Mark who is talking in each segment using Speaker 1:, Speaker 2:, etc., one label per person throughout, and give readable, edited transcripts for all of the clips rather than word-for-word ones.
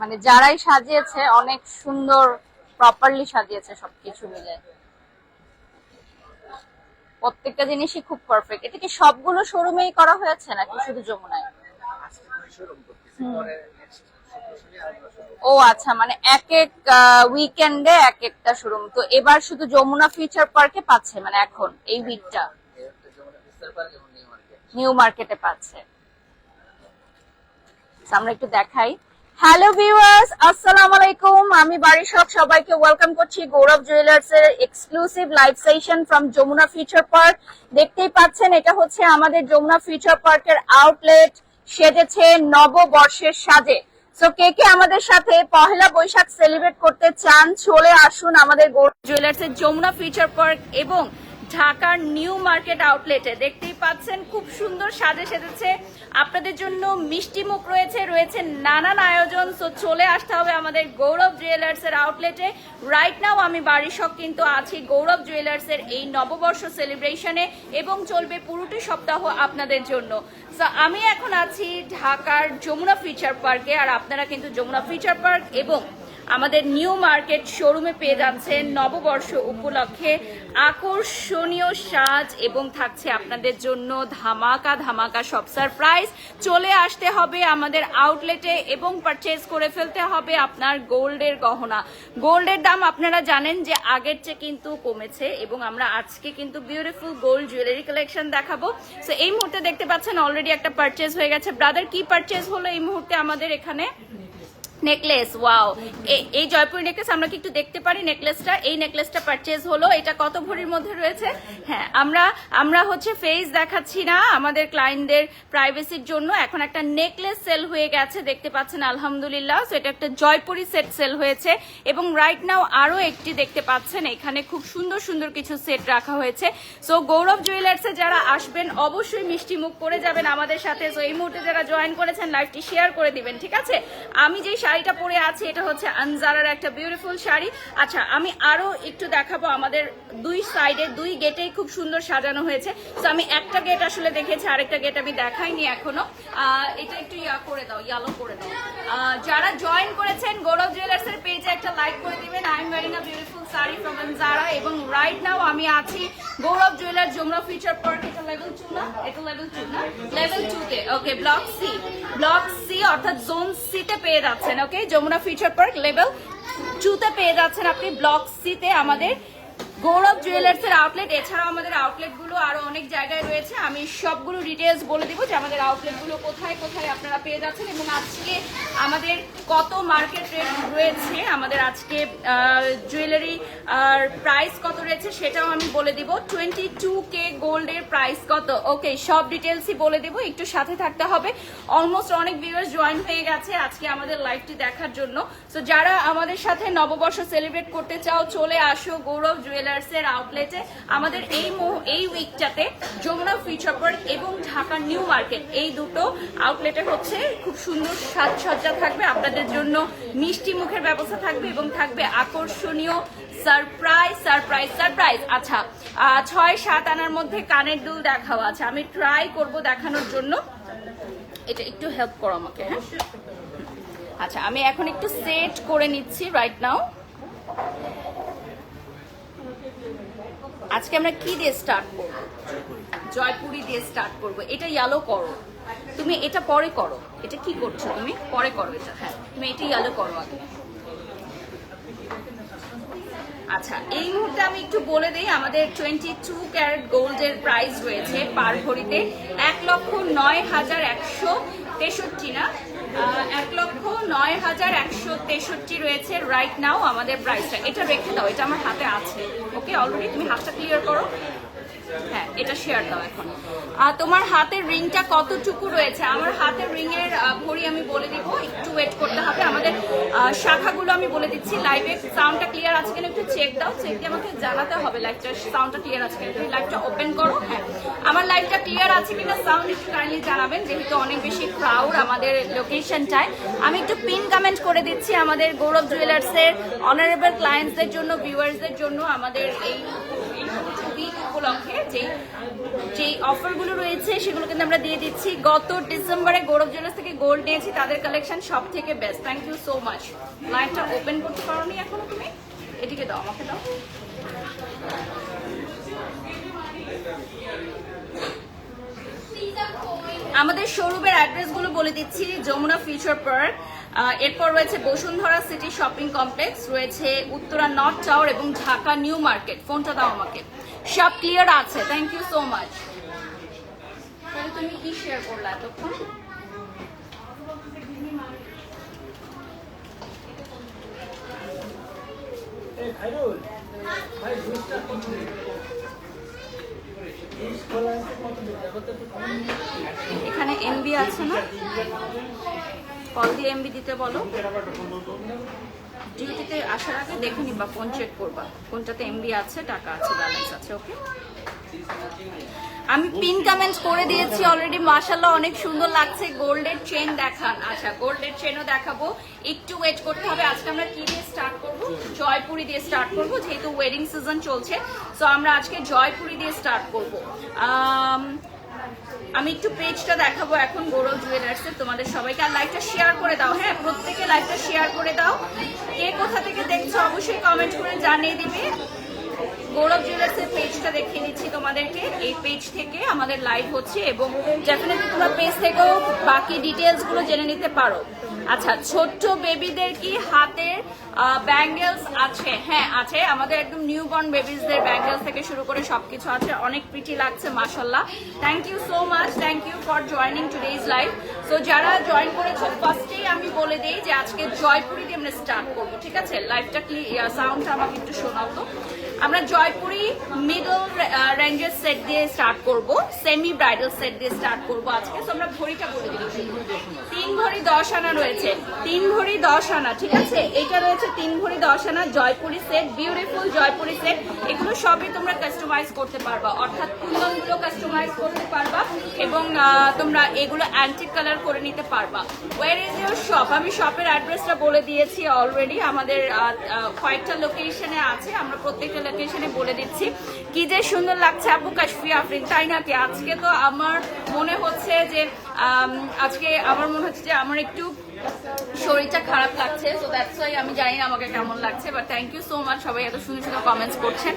Speaker 1: মানে যারাই সাজিয়েছে অনেক সুন্দর প্রপারলি সাজিয়েছে সবকিছু মিলে, প্রত্যেকটা জিনিসই খুব পারফেক্ট। এটা কি সবগুলো শোরুমেই করা হয়েছে নাকি শুধু যমুনায়? ও আচ্ছা, মানে এক এক উইকেন্ডে এক একটা শোরুম। তো এবার শুধু যমুনা ফিউচার পার্কে পাচ্ছে, মানে এখন এই উইকটা নিউ মার্কেটে পাচ্ছে। আমরা একটু দেখাই। হ্যালো ভিউয়ার্স, আসসালামু আলাইকুম। আমি বাড়ির সবাইকে ওয়েলকাম করছি গৌরব জুয়েলার্স এর exclusive live session from Jamuna Future Park. দেখতেই পাচ্ছেন এটা হচ্ছে আমাদের যমুনা ফিউচার পার্কের আউটলেট, সেজেছে নববর্ষের সাজে। সো কে কে আমাদের সাথে পহেলা বৈশাখ সেলিব্রেট করতে চান, চলে আসুন আমাদের গৌরব জুয়েলার্স এর যমুনা ফিউচার পার্ক এবং ঢাকার নিউ মার্কেট আউটলেটে। দেখতেই পাচ্ছেন খুব সুন্দর সাজে সেজেছে আপনাদের জন্য, মিষ্টি মুখ রয়েছে নানান আয়োজন। সো চলে আসতে হবে আমাদের গৌরব জুয়েলার্স এর আউটলেটে। রাইট নাও আমি বাড়ির শখ কিন্তু আছি গৌরব জুয়েলার্স এর এই নববর্ষ সেলিব্রেশনে এবং চলবে পুরোটি সপ্তাহ আপনাদের জন্য। সো আমি এখন আছি ঢাকার যমুনা ফিউচার পার্কে, আর আপনারা কিন্তু যমুনা ফিউচার পার্ক এবং আমাদের নিউ মার্কেট শোরুমে পেয়ে যাচ্ছেন নববর্ষ উপলক্ষে আকর্ষণীয় সাজ এবং থাকছে আপনাদের জন্য ধামাকা সব সারপ্রাইজ। চলে আসতে হবে আমাদের আউটলেটে এবং পারচেজ করে ফেলতে হবে আপনার গোল্ডের গহনা। গোল্ডের দাম আপনারা জানেন যে আগের চেয়ে কিন্তু কমেছে এবং আমরা আজকে কিন্তু বিউটিফুল গোল্ড জুয়েলারি কালেকশন দেখাবো। সো এই মুহূর্তে দেখতে পাচ্ছেন অলরেডি একটা পারচেজ হয়ে গেছে। ব্রাদার, কি পারচেজ হলো এই মুহূর্তে আমাদের এখানে? নেকলেস। ওয়াও, এই জয়পুরি নেকলেস আমরা কি একটু দেখতে পারি নেকলেসটা? এই নেকলেসটা পারচেজ হলো। এটা কত ভরির মধ্যে রয়েছে? হ্যাঁ, আমরা হচ্ছে ফেস দেখাচ্ছি না আমাদের ক্লায়েন্টদের প্রাইভেসির জন্য। এখন একটা নেকলেস সেল হয়ে গেছে, দেখতে পাচ্ছেন আলহামদুলিল্লাহ। সো এটা একটা জয়পুরি সেট সেল হয়েছে এবং রাইট নাও আরো একটি দেখতে পাচ্ছেন এখানে খুব সুন্দর কিছু সেট রাখা হয়েছে। সো গৌরব জুয়েলার্সে যারা আসবেন অবশ্যই মিষ্টি মুখ করে যাবেন আমাদের সাথে। সো এই মুহূর্তে যারা জয়েন করেছেন লাইভটি শেয়ার করে দিবেন, ঠিক আছে? আমি যে শাড়িটা পরে আছি এটা হচ্ছে আনজারার একটা বিউটিফুল শাড়ি। আচ্ছা, আমি আরো একটু দেখাবো। আমাদের দুই সাইডে দুই গেটেই খুব সুন্দর সাজানো হয়েছে। তো আমি একটা গেট আসলে দেখেছি, আরেকটা গেট আমি দেখাইনি এখনো। এটা একটু করে দাও, ইয়ালো করে দাও। যারা জয়েন করেছেন গৌরব জুয়েলার্স এর পেজে একটা লাইক করে দিবেন। I am wearing a beautiful sari from Anjara এবং রাইট নাও আমি আছি Gaurav jewellers Jamuna Future Park. এটা লেভেল 2 না? এটা লেভেল 2 না? লেভেল 2 তে। ওকে, ব্লক সি অর্থাৎ জোন সি তে পেয়ে যাচ্ছেন। Okay, Jamuna Future Park level 2 তে পেয়ে যাচ্ছেন আপনি ব্লক সি তে আমাদের গৌরব জুয়েলার্স এর আউটলেট। এছাড়াও আমাদের আউটলেট গুলো আরো অনেক জায়গায় রয়েছে, আমি সবগুলো ডিটেলস বলে দিব যে আমাদের আউটলেট গুলো কোথায় কোথায় আপনারা পেয়ে যাচ্ছেন এবং আজকে আমাদের কত মার্কেট রেট রয়েছে, আমাদের আজকে জুয়েলারি আর প্রাইস কত রয়েছে সেটাও আমি বলে দিব। 22K গোল্ডের প্রাইস কত, ওকে, সব ডিটেলসই বলে দিব, একটু সাথে থাকতে হবে। অলমোস্ট অনেক ভিউয়ার্স জয়েন হয়ে গেছে আজকে আমাদের লাইভটি দেখার জন্য। সো যারা আমাদের সাথে নববর্ষ সেলিব্রেট করতে চাও চলে আসো গৌরব জুয়েলার্স এর আউটলেটে। আমাদের এই উইকটাতে যমুনা ফিউচার পার্ক এবং ঢাকা নিউ মার্কেট এই দুটো আউটলেটে হচ্ছে খুব সুন্দর সাজসজ্জা থাকবে আপনাদের জন্য, মিষ্টি মুখের ব্যবস্থা থাকবে এবং থাকবে আকর্ষণীয় সারপ্রাইজ। আচ্ছা, 6-7 আনার মধ্যে কানের দুল দেখাও। আচ্ছা, আমি ট্রাই করব দেখানোর জন্য। এটা একটু হেল্প করো আমাকে, হ্যাঁ? আচ্ছা, আমি এখন একটু সেট করে নিচ্ছি রাইট নাও। আজকে আমরা কি দিয়ে স্টার্ট করব? জয়পুরি দিয়ে স্টার্ট করব। এটা ইয়েলো করো, তুমি এটা পরে করো। এটা কি করছো তুমি? পরে করো এটা। হ্যাঁ, তুমি এটা ইয়েলো করো আগে। আচ্ছা, এই মুহূর্তে আমি একটু বলে দিই আমাদের 22 ক্যারেট গোল্ডের প্রাইস রয়েছে পার ভরিতে 1,09,163 না, 1,09,163 রয়েছে রাইট নাও আমাদের প্রাইসটা। এটা রেখে দাও, এটা আমার হাতে আছে। ওকে, অলরেডি তুমি হাতটা ক্লিয়ার করো। হ্যাঁ, এটা শেয়ার দাও এখন। তোমার হাতের রিংটা কতটুকু রয়েছে? আমার হাতের রিং এর ভরি আমি বলে দিব, একটু ওয়েট করতে হবে। আমাদের শাখাগুলো আমি বলে দিচ্ছি। লাইভে সাউন্ডটা ক্লিয়ার আছে কিনা একটু চেক দাও, চেক দিয়ে আমাকে জানাতে হবে লাইভটা সাউন্ডটা ক্লিয়ার আছে কিনা। তুমি লাইভটা ওপেন করো। হ্যাঁ, আমার লাইভটা ক্লিয়ার আছে কিনা সাউন্ড একটু কাইন্ডলি জানাবেন, যেহেতু অনেক বেশি ক্রাউড আমাদের লোকেশনটায়। আমি একটু পিন কমেন্ট করে দিচ্ছি আমাদের গৌরব জুয়েলার্স এর অনারেবল ক্লায়েন্টসদের জন্য, ভিউয়ার্সদের জন্য। আমাদের এই ছবি উপলক্ষে যেই অফারগুলো রয়েছে সেগুলো কিন্তু আমরা দিয়ে দিচ্ছি। গত ডিসেম্বরে গৌরব জুয়েলার্স থেকে গোল্ড নিয়েছি, তাদের কালেকশন সব থেকে best. Thank you so much. লাইভটা ওপেন করতে পারো নি এখনো তুমি? এদিকে দাও, আমাকে দাও। আমাদের শোরুমের অ্যাড্রেসগুলো বলে দিচ্ছি। যমুনা ফিউচার পার্ক, এরপর রয়েছে বসুন্ধরা সিটি শপিং কমপ্লেক্স, রয়েছে উত্তরা নর্থ টাওয়ার এবং ঢাকা নিউ মার্কেট। ফোনটা দাও আমাকে। সব ক্লিয়ার আছে। Thank you so much. তুমি কি শেয়ার করলা এতক্ষণ? এখানে এমবি আছে না? কল দিয়ে এমবি দিতে বলো। ডিউটিতে আসার আগে দেখে নিবা, ফোন চেক করবা কোনটাতে এমবি আছে, টাকা আছে, ব্যালেন্স আছে। ওকে, আমি পিন কমেন্টস করে দিয়েছি অলরেডি। মাশাআল্লাহ অনেক সুন্দর লাগছে। গোল্ডের চেন দেখান। আচ্ছা, গোল্ডের চেনও দেখাবো, একটু ওয়েট করতে হবে। আজকে আমরা কি দিয়ে স্টার্ট করব? জয়পুরি দিয়ে স্টার্ট করব, যেহেতু ওয়েডিং সিজন চলছে। সো আমরা আজকে জয়পুরি দিয়ে স্টার্ট করব। আমি একটু পেজটা দেখাবো এখন গৌরব জুয়েলার্স এর তোমাদের সবাইকে। আর লাইভটা শেয়ার করে দাও, হ্যাঁ প্রত্যেকে লাইভটা শেয়ার করে দাও। কে কোথা থেকে দেখছো অবশ্যই কমেন্ট করে জানিয়ে দিবে। গৌরব জুয়েলার্স এর পেজটা দেখিয়ে দিচ্ছি তোমাদেরকে। এই পেজ থেকে আমাদের লাইভ হচ্ছে এবং ডেফিনেটলি তোমরা পেজ থেকেও বাকি ডিটেলস গুলো জেনে নিতে পারো। আচ্ছা, ছোট্ট বেবিদের কি হাতের ব্যাঙ্গেলস আছে? হ্যাঁ আছে, আমাদের একদম নিউবর্ন বেবিজদের ব্যাঙ্গেলস থেকে শুরু করে সবকিছু আছে। অনেক প্রিটি লাগছে মাশাআল্লাহ। Thank you so much, thank you for joining today's live. So যারা জয়েন করেছো ফার্স্টেই আমি বলে দেই যে আজকে জয়পুরি দিয়ে আমরা স্টার্ট করবো, ঠিক আছে? লাইভটা সাউন্ডটা আমাকে একটু শোনাও তো। আমরা জয়পুরি মিডল রেঞ্জের সেট দিয়ে স্টার্ট করব, সেমি ব্রাইডাল সেট দিয়ে স্টার্ট করব আজকে। তো আমরা ভরিটা বলে দিই, 3 ভরি 10 আনা রয়েছে, 3 ভরি 10 আনা, ঠিক আছে? এটা রয়েছে 3 ভরি 10 আনা Jaipuri set, beautiful Jaipuri set. এগুলো সবই তোমরা কাস্টমাইজ করতে পারবা, অর্থাৎ কুন্দনগুলো কাস্টমাইজ করতে পারবা এবং তোমরা এগুলো অ্যান্টিক কালার করে নিতে পারবা। Where is your shop? আমি শপের অ্যাড্রেসটা বলে দিয়েছি অলরেডি। আমাদের কয়েকটা লোকেশনে আছে, আমরা প্রত্যেকটা লোকেশনে বলে দিচ্ছি। কি যে সুন্দর লাগছে আপু কাশফি আফরিন, তাই নাকি? আজকে তো আমার মনে হচ্ছে যে আমার একটু শরীরটা খারাপ লাগছে। সো দ্যাটস ওয়াই, আমি জানি না আমাকে কেমন লাগছে, but thank you so much. সবাই এত সুন্দর সুন্দর কমেন্টস করছেন।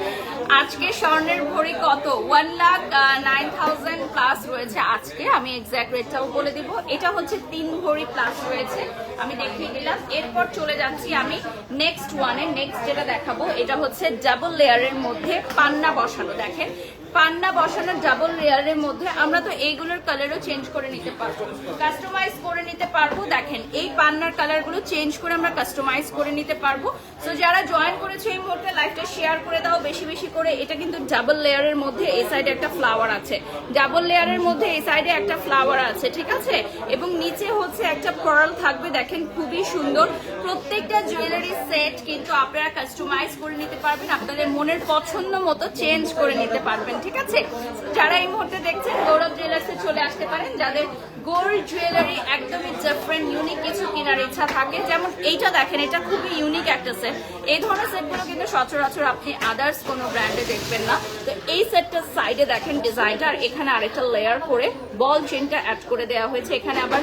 Speaker 1: আজকে স্বর্ণের ভরি কত? 1,09,000 প্লাস রয়েছে আজকে। আমি এক্সাক্ট রেটটাও বলে দিব। এটা হচ্ছে 3 ভরি প্লাস রয়েছে, আমি দেখিয়ে দিলাম। এরপর চলে যাচ্ছি আমি নেক্সট ওয়ানে। নেক্সট যেটা দেখাবো এটা হচ্ছে ডাবল লেয়ারের মধ্যে পান্না বসানো। দেখেন, পান্না বসানো ডাবল লেয়ারের মধ্যে আমরা তো এইগুলোর কালারও চেঞ্জ করে নিতে পারবো, কাস্টমাইজ করে নিতে পারবো। দেখেন, এই পান্নার কালারগুলো চেঞ্জ করে আমরা কাস্টমাইজ করে নিতে পারবো। সো যারা জয়েন করেছে এই মুহূর্তে লাইভটা শেয়ার করে দাও বেশি বেশি করে। এটা কিন্তু ডাবল লেয়ারের মধ্যে এই সাইডে একটা ফ্লাওয়ার আছে, ডাবল লেয়ারের মধ্যে এই সাইডে একটা ফ্লাওয়ার আছে, ঠিক আছে? এবং নিচে হচ্ছে একটা পার্ল থাকবে। দেখেন, খুবই সুন্দর। প্রত্যেকটা জুয়েলারি সেট কিন্তু আপনারা কাস্টমাইজ করে নিতে পারবেন, আপনাদের মনের পছন্দ মতো চেঞ্জ করে নিতে পারবেন, ঠিক আছে? যারা এই মুহূর্তে দেখছেন গৌরব জুয়েলার্সে চলে আসতে পারেন, যাদের গোল্ড জুয়েলারি একদমই ডিফারেন্ট ইউনিক কিছু কেনার ইচ্ছা থাকে। যেমন এইটা দেখেন, এটা খুবই ইউনিক একটা সেট। এই ধরনের সেটগুলো কিন্তু সচরাচর আপনি আদার্স কোনো ব্র্যান্ডে দেখবেন না। তো এই সেটটার সাইডে দেখেন ডিজাইনটা, আর এখানে আরেকটা লেয়ার করে বল চেনটা অ্যাড করে দেওয়া হয়েছে। এখানে আবার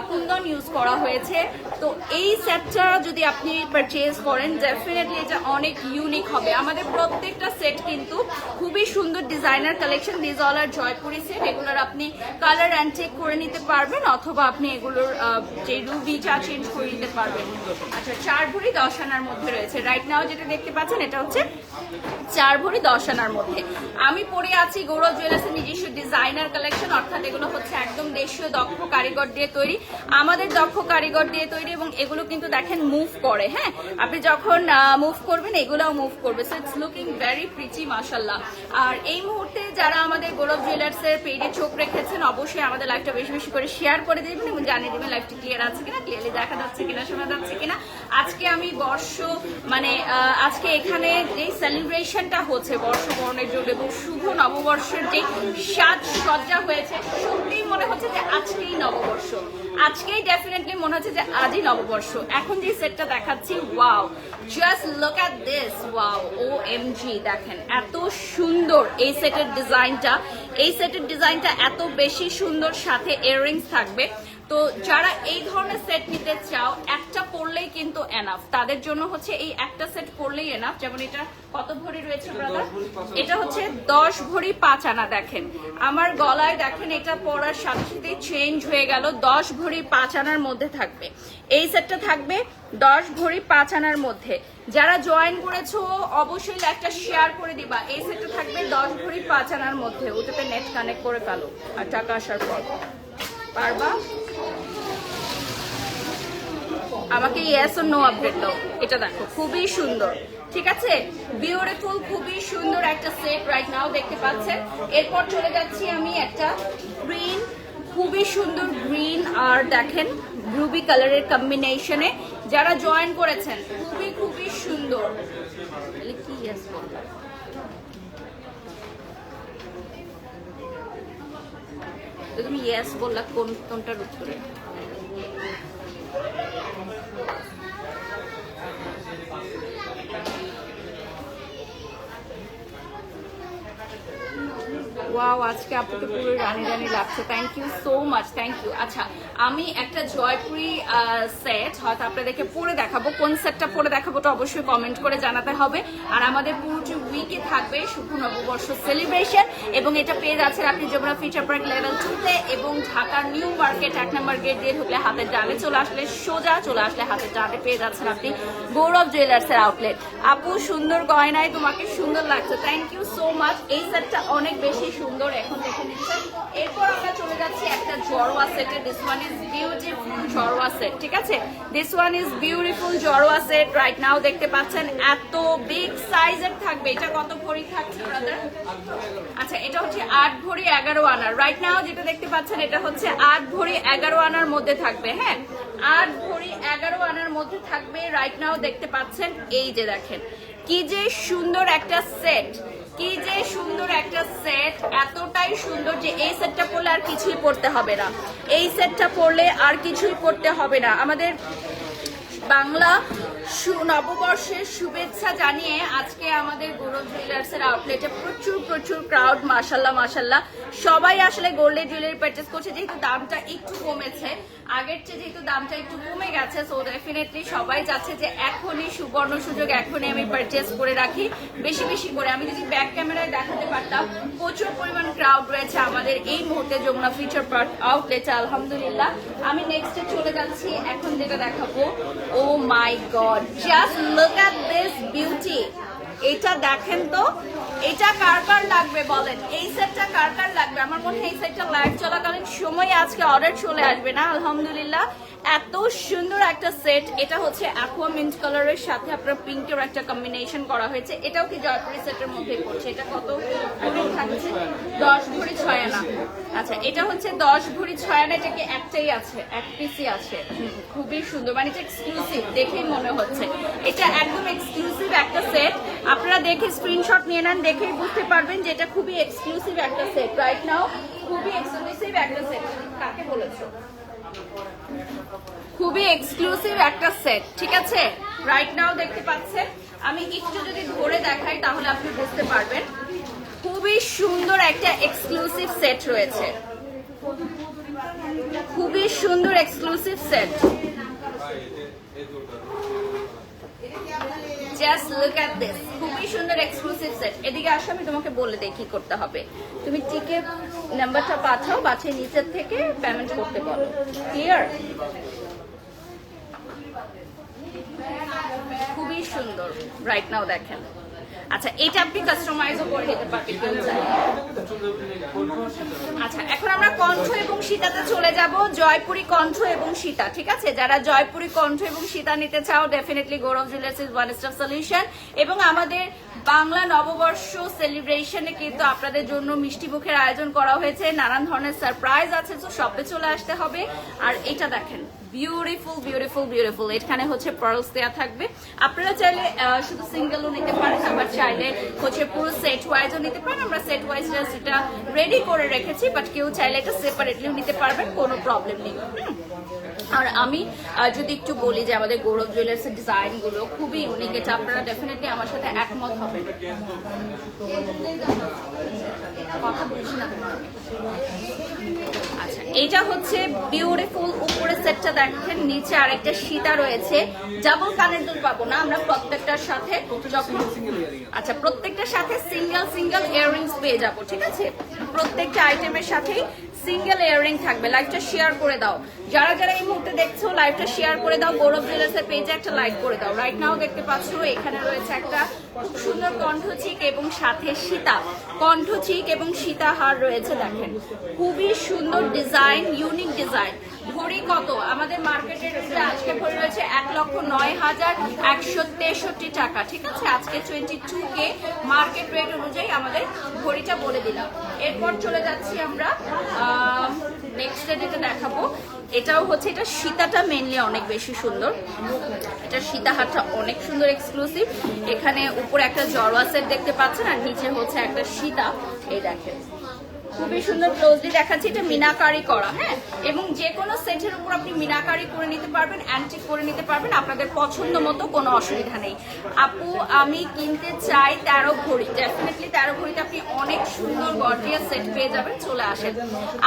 Speaker 1: কুন্দন ইউজ করা হয়েছে। তো এই সেটটা যদি আপনি পারচেজ করেন ডেফিনেটলি এটা অনেক ইউনিক হবে। আমাদের প্রত্যেকটা সেট কিন্তু খুবই সুন্দর designer collection. These all are Jaipuri set. এগুলোর আপনি কালার অ্যান্টিক করে নিতে পারবেন, অথবা আপনি এগুলোর যে রুবিটা চেঞ্জ করে নিতে পারবেন। আচ্ছা, 4 ভরি 10 আনার মধ্যে রয়েছে। রাইট নাও যেটা দেখতে পাচ্ছেন এটা হচ্ছে 4 ভরি 10 আনার মধ্যে। আমি পরে আছি গৌরব জুয়েলার্সের নিজস্ব ডিজাইনার কালেকশন, অর্থাৎ এগুলো হচ্ছে একদম দেশীয় দক্ষ কারিগর দিয়ে তৈরি, আমাদের দক্ষ কারিগর দিয়ে তৈরি। এবং এগুলো কিন্তু দেখেন মুভ করে, হ্যাঁ আপনি যখন মুভ করবেন এগুলোও মুভ করবে। So it's looking very pretty মাশাআল্লাহ। আর এই মুহূর্তে যারা আমাদের গৌরব জুয়েলার্স এর পেজে চোখ রেখেছেন অবশ্যই আমাদের লাইভটা বেশি বেশি করে শেয়ার করে দিবেন এবং জানিয়ে দিবেন লাইভটি ক্লিয়ার আছে কিনা, ক্লিয়ারলি দেখা যাচ্ছে কিনা, শোনা যাচ্ছে কিনা। আজকে আমি আজকে এখানে যে সেলিব্রেশনটা হচ্ছে বর্ষবরণের জন্য এবং শুভ নববর্ষের যে সাজসজ্জা হয়েছে, সত্যিই মনে হচ্ছে যে আজকেই নববর্ষ, আজকেই ডেফিনেটলি মনে হচ্ছে যে আজই নববর্ষ। এখন যে সেটটা দেখাচ্ছি, wow, just look at this, wow, OMG, দেখেন এত সুন্দর এই সেটের ডিজাইনটা, এই সেটের ডিজাইনটা এত বেশি সুন্দর, সাথে ইয়াররিংস থাকবে। তো যারা এই ধরনের সেট নিতে চাও, একটা পরলেই কিন্তু এনাফ, তাদের জন্য হচ্ছে এই একটা সেট পরলেই এনাফ। যেমন এটা কত ভরি রয়েছে ব্রাদার? এটা হচ্ছে 10 ভরি 5 আনা। দেখেন আমার গলায়, দেখেন এটা পরার সাথে সাথে চেঞ্জ হয়ে গেল, 10 ভরি 5 আনার মধ্যে থাকবে এই সেটটা, থাকবে 10 ভরি 5 আনার মধ্যে। যারা জয়েন করেছো অবশ্যই একটা শেয়ার করে দিবা। এই সেটটা থাকবে 10 ভরি 5 আনার মধ্যে। ওটাতে নেট কানেক্ট করে ফেলো আর টাকা আসার পর পারবা। আমাকে ইয়েস ও নো আপডেট দাও। এটা দেখো খুবই সুন্দর, ঠিক আছে, বিউটিফুল, খুবই সুন্দর একটা সেট রাইট নাও দেখতে পাচ্ছেন। এরপর চলে যাচ্ছি আমি একটা গ্রিন, খুবই সুন্দর গ্রিন আর দেখেন রুবি কালারের কম্বিনেশনে। যারা জয়েন করেছেন খুবই খুবই সুন্দর। কি ইয়েস বললাম? তুমি ইয়েস বললা কোনটার উত্তরে? ওয়াও, আজকে আপনাকে পুরো রানী রানী লাগছে, thank you so much, thank you. আচ্ছা, আমি একটা জয়পুরি সেট হয়তো আপনাদেরকে পরে দেখাবো, কোন সেটটা পরে দেখাবো তো অবশ্যই কমেন্ট করে জানাতে হবে। আর আমাদের পুরোটি উইকে থাকবে শুভ নববর্ষ সেলিব্রেশন, এবং এটা পেয়ে যাচ্ছেন আপনি যমুনা ফিউচার পার্ক লেভেল 2-তে এবং ঢাকার নিউ মার্কেট 1 নম্বর গেট দিয়ে ঢুকলে হাতের ডানে চলে আসলে, সোজা চলে আসলে হাতের ডানে পেয়ে যাচ্ছেন আপনি গৌরব জুয়েলার্সের আউটলেট। আপু সুন্দর গয়নায় তোমাকে সুন্দর লাগছে, থ্যাংক ইউ সো মাচ। এই সেটটা অনেক বেশি সুন্দর, এখন দেখে নিচ্ছেন। এরপর আমরা চলে যাচ্ছি একটা জড়োয়া সেটে। This one is beautiful jorowa set, ঠিক আছে, this one is beautiful jorowa set right now দেখতে পাচ্ছেন। এত বিগ সাইজের থাকবে। এটা কত ভরি থাকছে ব্রাদার? আচ্ছা, এটা হচ্ছে 8 ভরি 11 আনা রাইট নাও যেটা দেখতে পাচ্ছেন, এটা হচ্ছে 8 ভরি 11 আনার মধ্যে থাকবে। হ্যাঁ, 8 ভরি 11 আনার মধ্যে থাকবে রাইট নাও দেখতে পাচ্ছেন। এই যে দেখেন কি যে সুন্দর একটা সেট, কি যে সুন্দর একটা সেট, এতটাই সুন্দর যে এই সেটটা পরলে আর কিছুই পরতে হবে না, এই সেটটা পরলে আর কিছুই পরতে হবে না। আমাদের বাংলা নববর্ষের শুভেচ্ছা জানিয়ে আজকে আমাদের গৌরব জুয়েলার্সের আউটলেটে প্রচুর প্রচুর ক্রাউড, মাশাল্লাহ মাশাল্লাহ। সবাই আসলে গোল্ডের জুয়েলারি পারচেজ করছে, যেহেতু দামটা একটু কমেছে আগের চেয়ে, যেহেতু দামটা একটু কমে গেছে, সো ডেফিনেটলি সবাই যাচ্ছে যে এখনই সুবর্ণ সুযোগ, এখনই আমি পারচেজ করে রাখি বেশি বেশি করে। আমি যদি ব্যাক ক্যামেরায় দেখাতে পারতাম, প্রচুর পরিমাণ ক্রাউড রয়েছে আমাদের এই মুহূর্তে যমুনা ফিউচার পার্ক আউটলেটে, আলহামদুলিল্লাহ। আমি নেক্সটে চলে যাচ্ছি, এখন যেটা দেখাবো, oh my god, just look at this beauty. এটা দেখেন তো, এটা কার কার লাগবে বলেন? এই সেটটা কার কার লাগবে? আমার মনে হয় এই সেটটা লাইভ চলাকালীন সময় আজকে অর্ডার চলে আসবে না, আলহামদুলিল্লাহ। এত সুন্দর একটা সেট। এটা হচ্ছে অ্যাকোয়া মিন্ট কালারের সাথে আপনার পিঙ্কের একটা কম্বিনেশন করা হয়েছে। এটাও কি জয়পুরি সেটের মধ্যে পড়ছে। এটা কত ভরি থাকছে? 10 ভরি 6 আনা। আচ্ছা, এটা হচ্ছে 10 ভরি 6 আনা। এটা কি একটাই আছে, এক পিসই আছে। খুবই সুন্দর, মানে এটা এক্সক্লুসিভ দেখেই মনে হচ্ছে। এটা একদম এক্সক্লুসিভ একটা সেট। আপনারা দেখে স্ক্রিনশট নিয়ে নেন, দেখেই বুঝতে পারবেন যে এটা খুবই এক্সক্লুসিভ একটা সেট রাইট নাও, খুবই এক্সক্লুসিভ একটা সেট। কাকে বলেছো? খুবই এক্সক্লুসিভ একটা সেট, ঠিক আছে, রাইট নাও দেখতে পাচ্ছেন। আমি একটু যদি ধরে দেখাই তাহলে আপনি বুঝতে পারবেন। খুবই সুন্দর একটা এক্সক্লুসিভ সেট রয়েছে, খুবই সুন্দর exclusive set. Just look at this, খুবই সুন্দর এক্সক্লুসিভ সেট। এদিকে আসো, আমি তোমাকে বলে দেই কি করতে হবে। তুমি টিকেট নাম্বারটা পাঠাও, বাছাই নিচের থেকে পেমেন্ট করতে বলো, ক্লিয়ার? খুবই সুন্দর রাইট নাও দেখেন, আচ্ছা এটা আপনি কাস্টমাইজও করে নিতে পারবেন কেউ চাইলে। আচ্ছা এখন আমরা কণ্ঠ এবং সীতাতে চলে যাব, জয়পুরি কণ্ঠ এবং সীতা, ঠিক আছে? যারা জয়পুরি কণ্ঠ এবং সীতা নিতে চাও definitely Gourav Jewellers is one stop solution. এবং আমাদের বাংলা নববর্ষ সেলিব্রেশনে কিন্তু আপনাদের জন্য মিষ্টি মুখের আয়োজন করা হয়েছে, নানান ধরনের সারপ্রাইজ আছে, তো শপে চলে আসতে হবে। আর এটা দেখেন বিউটিফুল বিউটিফুল বিউটিফুল, এখানে হচ্ছে পার্লস দেওয়া থাকবে। আপনারা চাইলে শুধু সিঙ্গেলও নিতে পারেন, আবার চাইলে হচ্ছে পুরো সেট ওয়াইজও নিতে পারেন। আমরা সেট ওয়াইজ এটা রেডি করে রেখেছি, বাট কেউ চাইলে এটা সেপারেটলিও নিতে পারবেন, কোনো প্রবলেম নেই। আর আমি যদি একটু বলি যে আমাদের গৌরব জুয়েলার্স এর ডিজাইন গুলো খুবই ইউনিক, এটা আপনারা ডেফিনেটলি আমার সাথে একমত হবেন। কথা বলছি না। আচ্ছা এটা হচ্ছে বিউটিফুল, উপরে সেটটা দেখেন, নিচে আরেকটা সীতা রয়েছে। ডাবল কানের দুল পাবো না আমরা প্রত্যেকটার সাথে, আচ্ছা প্রত্যেকটার সাথে সিঙ্গেল সিঙ্গেল ইয়াররিংস পেয়ে যাবো, ঠিক আছে? প্রত্যেকটা আইটেমের সাথেই সিঙ্গেল ইয়াররিং থাকবে। লাইভটা শেয়ার করে দাও, যারা যারা এই মুহূর্তে দেখছো লাইভটা শেয়ার করে দাও, গৌরব জুয়েলার্স এর পেজে একটা লাইক করে দাও। রাইট নাও দেখতে পাচ্ছ এখানে রয়েছে একটা খুব সুন্দর কণ্ঠচিক এবং সাথে সীতা, কণ্ঠচিক এবং সীতা হার রয়েছে। দেখেন খুবই সুন্দর ডিজাইন, ইউনিক ডিজাইন। ঘড়ি কত আমাদের মার্কেটের আজকে ঘড়ি রয়েছে 1,09,163 টাকা, ঠিক আছে? আজকে 22K মার্কেট রেট অনুযায়ী আমাদের ঘড়িটা বলে দিলাম। এরপর চলে যাচ্ছি আমরা নেক্সট যেটা দেখাবো, এটাও হচ্ছে, এটা সীতাটা মেনলি অনেক বেশি সুন্দর। এটা সীতা হারটা অনেক সুন্দর এক্সক্লুসিভ। এখানে উপরে একটা জড়োয়া সেট দেখতে পাচ্ছেন, আর নিচে হচ্ছে একটা সীতা। এই দেখেন খুবই সুন্দর, ক্লোজলি দেখাচ্ছি, এটা মিনাকারি করা, হ্যাঁ? এবং যে কোনো সেটের উপর আপনি মিনাকারি করে নিতে পারবেন, অ্যান্টিক করে নিতে পারবেন, আপনাদের পছন্দ মতো, কোনো অসুবিধা নেই। আপু আমি কিনতে চাই 13 ভরি, ডেফিনেটলি 13 ভরিতে আপনি অনেক সুন্দর গর্জিয়াস সেট পেয়ে যাবেন, চলে আসেন।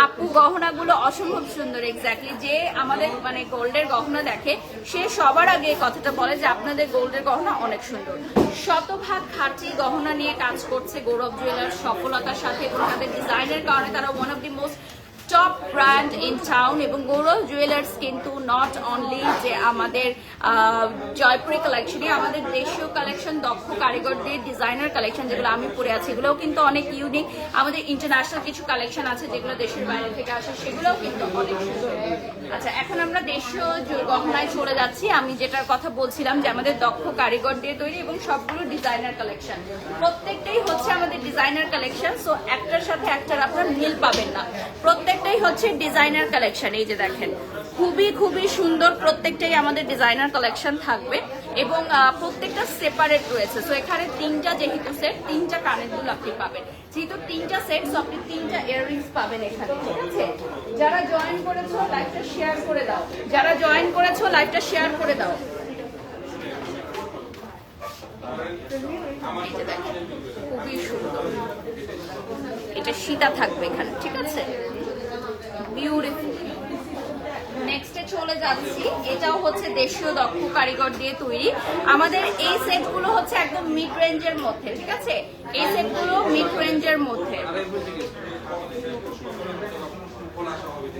Speaker 1: আপু গহনাগুলো অসম্ভব সুন্দর, এক্স্যাক্টলি যে আমাদের মানে গোল্ডের গহনা দেখে সে সবার আগে এই কথাটা বলে যে আপনাদের গোল্ডের গহনা অনেক সুন্দর। শতভাগ খাঁটি গহনা নিয়ে কাজ করছে গৌরব জুয়েলার্স সফলতার সাথে, এবং তাদের ডিজাইনের কারণে তারা one of the most top brand in town. এবং গৌরব জুয়েলার্স কিন্তু নট অনলি যে আমাদের জয়পুরি কালেকশনই, আমাদের দেশীয় কালেকশন, দক্ষ কারিগর দিয়ে ডিজাইনার কালেকশন যেগুলো আমি পরে আছি এগুলোও কিন্তু অনেক ইউনিক। আমাদের ইন্টারন্যাশনাল কিছু কালেকশন আছে যেগুলো দেশের বাইরে থেকে আসে, সেগুলোও কিন্তু অনেক সুন্দর। আচ্ছা এখন আমরা দেশীয় গহনায় চলে যাচ্ছি। আমি যেটার কথা বলছিলাম যে আমাদের দক্ষ কারিগর দিয়ে তৈরি এবং সবগুলো ডিজাইনার কালেকশন, প্রত্যেকটাই হচ্ছে আমাদের ডিজাইনার কালেকশন। সো একটার সাথে একটার আপনার মিল পাবেন না, প্রত্যেকটাই হচ্ছে ডিজাইনার কালেকশন। এই যে দেখেন খুবই খুবই সুন্দর, প্রত্যেকটাই আমাদের ডিজাইনার কালেকশন থাকবে এবং প্রত্যেকটা সেপারেট রয়েছে। সো এখানে তিনটা যেহেতু সেট, তিনটা কানের দুল আপনি পাবেন, যেহেতু তিনটা সেট, সো আপনি তিনটা ইয়াররিংস পাবেন এখানে, ঠিক আছে? যারা জয়েন করেছো লাইভটা শেয়ার করে দাও, যারা জয়েন করেছো লাইভটা শেয়ার করে দাও। এই যে দেখেন খুবই সুন্দর, এটা সীতা থাকবে এখানে, ঠিক আছে? বিউটিফুল। নেক্সটে চলে যাচ্ছি, এটাও হচ্ছে দেশীয় দক্ষ কারিগর দিয়ে তৈরি। আমাদের এই সেটগুলো হচ্ছে একদম মিড রেঞ্জের মধ্যে, ঠিক আছে? এই সেটগুলো মিড রেঞ্জের মধ্যে,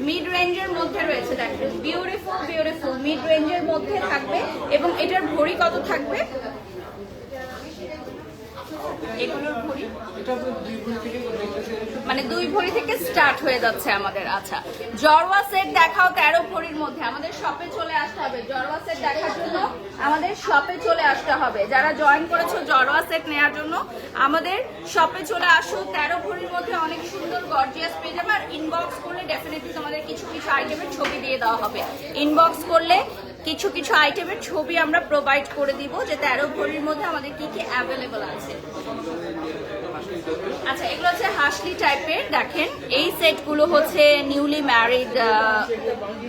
Speaker 1: মিড রেঞ্জের মধ্যে রয়েছে। দেখেন বিউটিফুল বিউটিফুল, মিড রেঞ্জের মধ্যে থাকবে। এবং এটার ভরি কত থাকবে? এগুলোর ভরি মানে 2 ভরি থেকে স্টার্ট হয়ে যাচ্ছে আমাদের। আচ্ছা জড়োয়া সেট দেখাও 13 ভরির মধ্যে, আমাদের শপে চলে আসতে হবে। জড়োয়া সেট দেখার জন্য আমাদের শপে চলে আসতে হবে। যারা জয়েন করেছো জড়োয়া সেট নেওয়ার জন্য আমাদের শপে চলে আসো। 13 ভরির মধ্যে অনেক সুন্দর গর্জিয়াস পেয়ে যাবে। আর ইনবক্স করলে ডেফিনেটলি তোমাদের কিছু কিছু আইটেমের ছবি দিয়ে দেওয়া হবে। ইনবক্স করলে কিছু কিছু আইটেমের ছবি আমরা প্রোভাইড করে দিব যে 13 ভরির মধ্যে আমাদের কি কি অ্যাভেলেবল আছে। আচ্ছা এগুলো হচ্ছে হাসলি টাইপের। দেখেন এই সেটগুলো হচ্ছে নিউলি ম্যারিড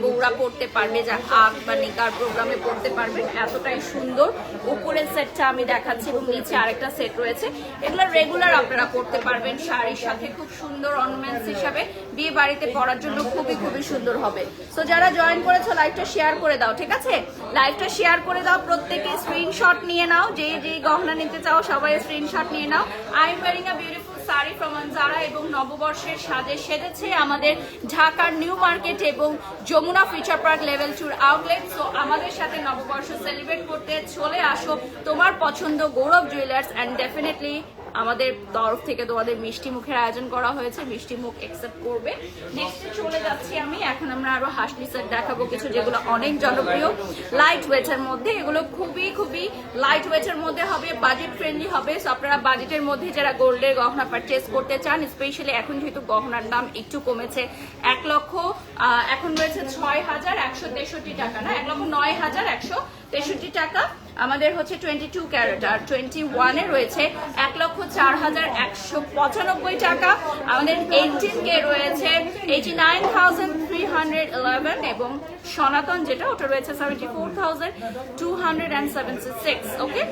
Speaker 1: বউরা পড়তে পারবে, যা আগ বা নিকার প্রোগ্রামে পড়তে পারবেন, এতটাই সুন্দর। উপরের সেটটা আমি দেখাচ্ছি এবং নিচে আরেকটা সেট রয়েছে। এগুলো রেগুলার আপনারা পড়তে পারবেন শাড়ির সাথে, খুব সুন্দর অর্নামেন্টস হিসাবে বিয়ে বাড়িতে পরার জন্য খুবই খুবই সুন্দর হবে। সো যারা জয়েন করেছো লাইভটা শেয়ার করে দাও, ঠিক আছে? লাইভটা শেয়ার করে দাও, প্রত্যেকে স্ক্রিনশট নিয়ে নাও, যে যে গহনা নিতে চাও সবাই স্ক্রিনশট নিয়ে নাও। I am wearing a beautiful sari from Anjara এবং নববর্ষের সাজে সেজেছে আমাদের ঢাকার নিউ মার্কেট এবং Jamuna Future Park level 2 outlet. So আমাদের সাথে নববর্ষ সেলিব্রেট করতে চলে আসো, তোমার পছন্দ গৌরব জুয়েলার্স। অ্যান্ড ডেফিনেটলি আমাদের তরফ থেকে তোমাদের মিষ্টি মুখের আয়োজন করা হয়েছে, মিষ্টি মুখ একসেপ্ট করবে। নেক্সটে চলে যাচ্ছি আমি, এখন আমরা আরো হাসলি সেট দেখাবো কিছু যেগুলো অনেক জনপ্রিয় লাইট ওয়েটের মধ্যে। এগুলো খুবই খুবই লাইট ওয়েটের মধ্যে হবে, বাজেট ফ্রেন্ডলি হবে। সো আপনারা বাজেটের মধ্যে যারা গোল্ডের গহনা পারচেস করতে চান, স্পেশালি এখন যেহেতু গহনার দাম একটু কমেছে, 1 লক্ষ এখন রয়েছে 6,163 টাকা, না 1,09,163 টাকা আমাদের হচ্ছে 22 ক্যারেট। আর 21 এ রয়েছে 1,04,195 টাকা। আমাদের 18K রয়েছে 89,311 এবং সনাতন যেটা ওটা রয়েছে 74,276। ওকে,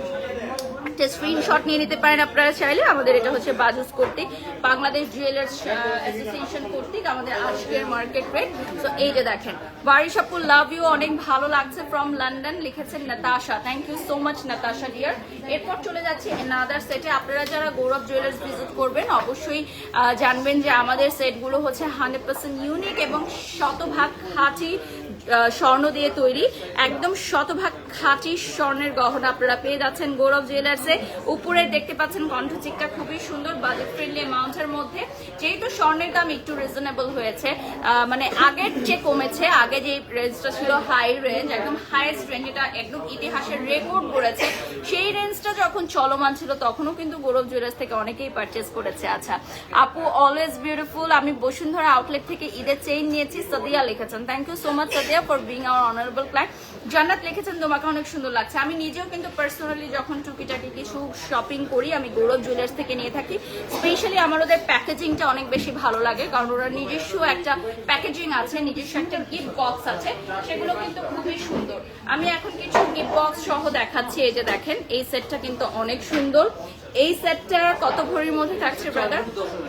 Speaker 1: একটা স্ক্রিনশট নিয়ে নিতে পারেন আপনারা চাইলে। আমাদের এটা হচ্ছে বাজুস কর্তৃক, বাংলাদেশ জুয়েলার্স অ্যাসোসিয়েশন কর্তৃক আমাদের আজকের মার্কেট রেট। তো এই যে দেখেন, বারিশাপুর লাভ ইউ, অনেক ভালো লাগছে ফ্রম লন্ডন, লিখেছেন Natasha. Thank you so much Natasha dear. এরপর চলে যাচ্ছে অ্যানাদার সেটে। আপনারা যারা গৌরব জুয়েলার্স ভিজিট করবেন অবশ্যই জানবেন যে আমাদের সেটগুলো হচ্ছে 100% ইউনিক এবং শতভাগ খাঁটি স্বর্ণ দিয়ে তৈরি, একদম শতভাগ খাঁটি স্বর্ণের গহনা আপনারা পেয়ে যাচ্ছেন গৌরব জুয়েলার্সে। উপরে দেখতে পাচ্ছেন কণ্ঠচিকটা খুবই সুন্দর, বাজেট ফ্রেন্ডলি অ্যামাউন্টের মধ্যে। যেহেতু স্বর্ণের দাম একটু রিজনেবল হয়েছে, মানে আগের যে কমেছে, আগে যে রেঞ্জটা ছিল হাই রেঞ্জ, একদম হাইয়েস্ট রেঞ্জ, এটা একদম ইতিহাসের রেকর্ড করেছে, সেই রেঞ্জটা যখন চলমান ছিল তখনও কিন্তু গৌরব জুয়েলার্স থেকে অনেকেই পারচেস করেছে। আচ্ছা আপু, অলওয়েজ বিউটিফুল। আমি বসুন্ধরা আউটলেট থেকে ঈদের চেইন নিয়েছি, সাদিয়া লিখেছেন। Thank you so much Sadia for being our honourable client. Jannat লিখেছেন তোমাকে অনেক সুন্দর লাগছে। আমি নিজেও কিন্তু পার্সোনালি যখন টুকিটাকি কিছু শপিং করি আমি গৌরব জুয়েলার্স থেকে নিয়ে থাকি। স্পেশালি আমার ওদের প্যাকেজিংটা অনেক বেশি ভালো লাগে, কারণ ওরা নিজস্ব একটা প্যাকেজিং আছে, নিজস্ব একটা গিফট বক্স আছে, সেগুলো কিন্তু খুবই সুন্দর। আমি এখন কিছু গিফট বক্স সহ দেখাচ্ছি। এই যে দেখেন, এই সেটটা কিন্তু অনেক সুন্দর। এই সেটটা কত ভরির মধ্যে থাকছে ব্রাদার?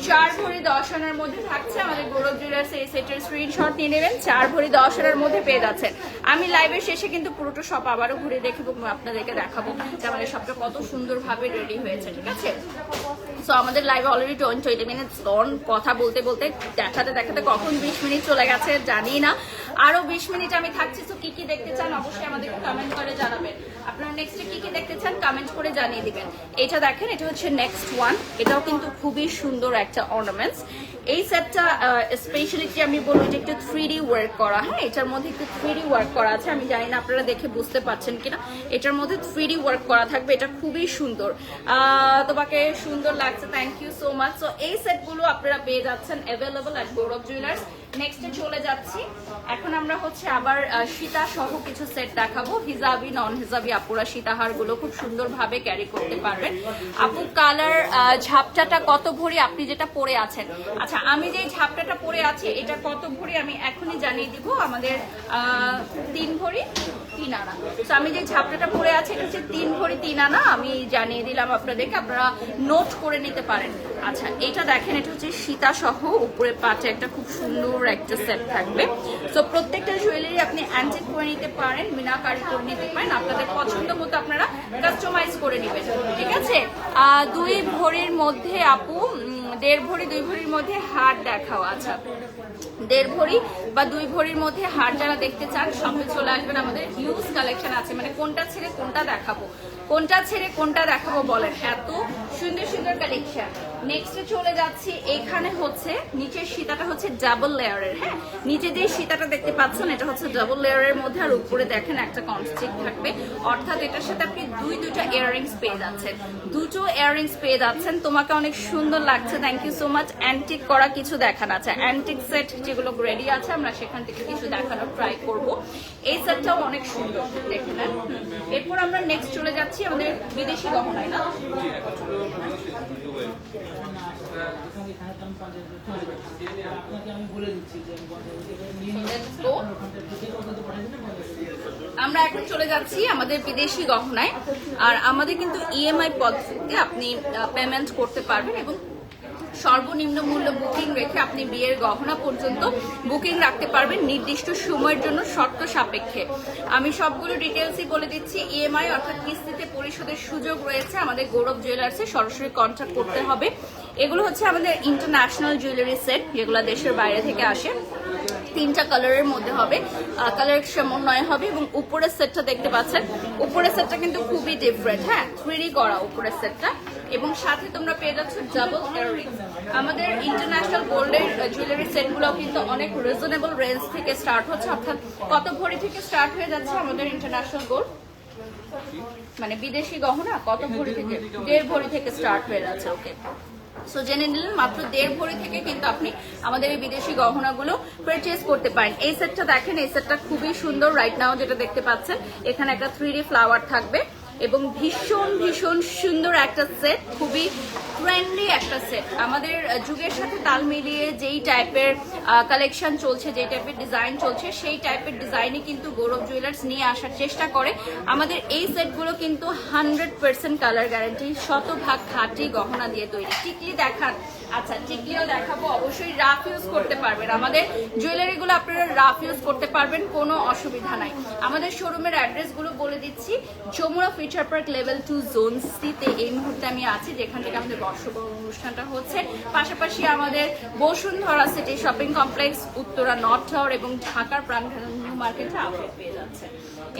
Speaker 1: 4 ভরি 10 আনার মধ্যে থাকছে। আমাদের গৌরব জুয়েলার্স এই সেটের স্ক্রিনশট নিয়ে নেবেন, 4 ভরি 10 আনার মধ্যে পেয়ে যাচ্ছেন। আমি লাইভের শেষে কিন্তু পুরোটা শপ আবারও ঘুরে দেখবো, আপনাদেরকে দেখাবো যে আমাদের শপটা কত সুন্দরভাবে রেডি হয়েছে, ঠিক আছে? সো আমাদের লাইভে অলরেডি 20 মিনিটস অন, কথা বলতে বলতে দেখাতে দেখাতে কখন 20 মিনিট চলে গেছে জানি না। আরো 20 মিনিট আমি থাকছি। তো কি কি দেখতে চান অবশ্যই আমাদেরকে কমেন্ট করে জানাবেন। আপনারা নেক্সটে কি কি দেখতে চান কমেন্ট করে জানিয়ে দিবেন। এটা দেখেন, এটা হচ্ছে নেক্সট ওয়ান। এটাও কিন্তু খুবই সুন্দর একটা অর্নামেন্টস। এই সেটটা স্পেশালি আমি বলবো এটা একটু 3D ওয়ার্ক করা। হ্যাঁ, এটার মধ্যে একটু 3D ওয়ার্ক করা আছে। আমি জানি না আপনারা দেখে বুঝতে পারছেন কিনা, এটার মধ্যে 3D ওয়ার্ক করা থাকবে। এটা খুবই সুন্দর, তোমাকে সুন্দর লাগছে, thank you so much. So এই সেটগুলো আপনারা পেয়ে যাচ্ছেন অ্যাভেলেবল অ্যাট গৌরব জুয়েলার্স। নেক্সটে চলে যাচ্ছি, এখন আমরা হচ্ছে আবার সীতা সহ কিছু সেট দেখাবো। হিজাবি নন হিজাবি আপুরা সীতাহার গুলো খুব সুন্দরভাবে ক্যারি করতে পারবেন। আপু কালার ঝাপটাটা কত ভরি আপনি যেটা পরে আছেন? আচ্ছা, আমি যে ঝাপটাটা পরে আছি এটা কত ভরি আমি এখনই জানিয়ে দিব। আমাদের 3 ভরি 3 আনা। তো আমি যে ঝাপটাটা পরে আছি এটা হচ্ছে 3 ভরি 3 আনা, আমি জানিয়ে দিলাম আপনাদেরকে, আপনারা নোট করে নিতে পারেন। আচ্ছা, এটা দেখেন, এটা হচ্ছে সীতা সহ উপরে পাটে একটা খুব সুন্দর একটা সেট থাকবে। তো প্রত্যেকটা জুয়েলারি আপনি অ্যান্টিক করে নিতে পারেন, মিনাকারি করে নিতে পারেন, আপনাদের পছন্দ মতো আপনারা কাস্টমাইজ করে নেবেন, ঠিক আছে? 2 ভরির মধ্যে আপু 1.5 ভরি 2 ভরির মধ্যে হার দেখাও। আচ্ছা, 1.5 ভরি বা 2 ভরির মধ্যে হার যারা দেখতে চান সঙ্গে চলে আসবেন, আমাদের হিউজ কালেকশন আছে। মানে কোনটা ছেড়ে কোনটা দেখাবো, কোনটা ছেড়ে কোনটা দেখাবো বলেন, এত সুন্দর সুন্দর কালেকশন। নেক্সটে চলে যাচ্ছি, এখানে হচ্ছে নিচের সীতাটা হচ্ছে ডাবল লেয়ারের। হ্যাঁ, নিচে যে সীতাটা দেখতে পাচ্ছেন এটা হচ্ছে ডাবল লেয়ারের মধ্যে, আর উপরে দেখেন একটা কনস্টিক থাকবে, অর্থাৎ এটার সাথে আপনি দুইটা ইয়াররিংস পেয়ে যাচ্ছেন, দুটো ইয়াররিংস পেয়ে যাচ্ছেন। তোমাকে অনেক সুন্দর লাগছে, thank you so much. Antique করা কিছু দেখানো আছে, অ্যান্টিক সেট যেগুলো রেডি আছে আমরা সেখান থেকে কিছু দেখানোর ট্রাই করব। এই সেটটাও অনেক সুন্দর, দেখে নেন। এরপর আমরা নেক্সট চলে যাচ্ছি আমাদের বিদেশি গহনায়, না আমরা এখন চলে যাচ্ছি আমাদের বিদেশি গহনায়। আর আমাদের কিন্তু ইএমআই পদ্ধতিতে আপনি পেমেন্ট করতে পারবেন এবং সর্বনিম্ন মূল্য বুকিং রেখে আপনি বিয়ের গহনা পর্যন্ত বুকিং রাখতে পারবেন নির্দিষ্ট সময়ের জন্য শর্ত সাপেক্ষে। আমি সবগুলো ডিটেলসই বলে দিচ্ছি। ইএমআই অর্থাৎ কিস্তিতে পরিশোধের সুযোগ রয়েছে আমাদের গৌরব জুয়েলার্সে, সরাসরি কন্ট্যাক্ট করতে হবে। এগুলো হচ্ছে আমাদের ইন্টারন্যাশনাল জুয়েলারি সেট, যেগুলো দেশের বাইরে থেকে আসে। 3টা কালারের মধ্যে হবে, কালার সমন্বয় হবে। এবং উপরের সেটটা দেখতে পাচ্ছেন, উপরের সেটটা কিন্তু খুবই ডিফারেন্ট, হ্যাঁ 3D করা উপরের সেটটা। এবং সাথে তোমরা পেয়ে যাচ্ছ ডাবল ইয়াররিং। আমাদের ইন্টারন্যাশনাল গোল্ডের জুয়েলারি সেটগুলো কিন্তু অনেক রিজনেবল রেঞ্জ থেকে স্টার্ট হচ্ছে, অর্থাৎ কত ভরি থেকে স্টার্ট হয়ে যাচ্ছে আমাদের ইন্টারন্যাশনাল গোল্ড, মানে বিদেশি গহনা কত ভরি থেকে? 1.5 ভরি থেকে স্টার্ট হয়ে যাচ্ছে। ওকে, সো জেনে নিলেন মাত্র 1.5 ভরি থেকে কিন্তু আপনি আমাদের এই বিদেশি গহনাগুলো পারচেজ করতে পারেন। এই সেটটা দেখেন, এই সেটটা খুবই সুন্দর। রাইট নাও যেটা দেখতে পাচ্ছেন, এখানে একটা 3D ফ্লাওয়ার থাকবে এবং ভীষণ ভীষণ সুন্দর একটা সেট, খুবই ট্রেন্ডি একটা সেট। আমাদের যুগের সাথে তাল মিলিয়ে যেই টাইপের কালেকশন চলছে, যেই টাইপের ডিজাইন চলছে, সেই টাইপের ডিজাইনই কিন্তু গৌরব জুয়েলার্স নিয়ে আসার চেষ্টা করে। আমাদের এই সেটগুলো কিন্তু 100% কালার গ্যারান্টি, 100% খাঁটি গহনা দিয়ে তৈরি। টিকলি দেখান, আচ্ছা টিকলিও দেখাবো। অবশ্যই রাফ ইউজ করতে পারবেন, আমাদের জুয়েলারিগুলো আপনারা রাফ ইউজ করতে পারবেন, কোনো অসুবিধা নাই। আমাদের শোরুমের অ্যাড্রেসগুলো বলে দিচ্ছি। Jamuna Future Park level 2 zone সিতে এই মুহূর্তে আমি আছি, যেখান থেকে আমাদের বর্ষবরণ অনুষ্ঠানটা হচ্ছে। পাশাপাশি আমাদের Bashundhara City shopping complex, Uttara north tower এবং ঢাকার প্রাণঘাট নিউ মার্কেটে আউটলেট পেয়ে যাচ্ছে।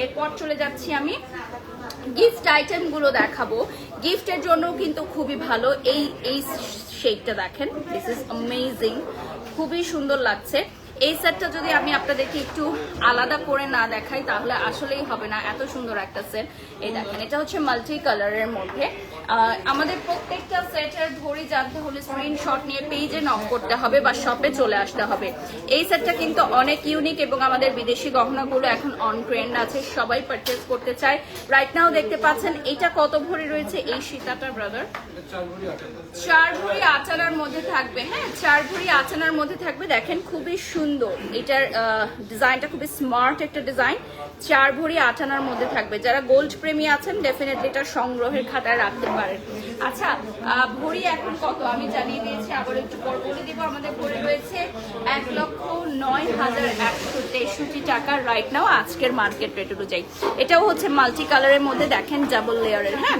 Speaker 1: এরপর চলে যাচ্ছি আমি গিফট আইটেমগুলো দেখাবো। গিফটের জন্য কিন্তু খুবই ভালো। এই শেপটা দেখেন, দিস ইজ অ্যামেজিং, খুবই সুন্দর লাগছে। এই সেটটা যদি আমি আপনাদেরকে একটু আলাদা করে না দেখাই তাহলে আসলেই হবে না, এত সুন্দর একটা সেট। এই দেখেন, এটা হচ্ছে মাল্টি কালারের মধ্যে। আমাদের প্রত্যেকটা সেটের ধরি জানতে হলে স্ক্রিনশট নিয়ে পেজে নক করতে হবে বা শপে চলে আসতে হবে। এই সেটটা কিন্তু অনেক ইউনিক এবং আমাদের বিদেশি গহনাগুলো এখন অন ট্রেন্ড আছে, সবাই পারচেজ করতে চায়। রাইট নাও দেখতে পাচ্ছেন, এটা কত ভরি রয়েছে এই সীতাটা ব্রাদার? 4 ভরি আচানার মধ্যে থাকবে, হ্যাঁ 4 ভরি আচানার মধ্যে থাকবে। দেখেন খুবই সুন্দর, এটার ডিজাইনটা খুবই স্মার্ট একটা ডিজাইন। 4 ভরি আটানার মধ্যে থাকবে। যারা গোল্ড প্রেমী আছেন ডেফিনেটলি এটা সংগ্রহের খাতায় রাখতে পারেন। আচ্ছা, ভরি এখন কত আমি জানিয়ে দিয়েছি, আবার একটু পর বলে দিব। আমাদের ভরি রয়েছে 1,09,163 টাকা রাইট নাও, আজকের মার্কেট রেট অনুযায়ী। এটাও হচ্ছে মাল্টি কালারের মধ্যে, দেখেন ডাবল লেয়ারের, হ্যাঁ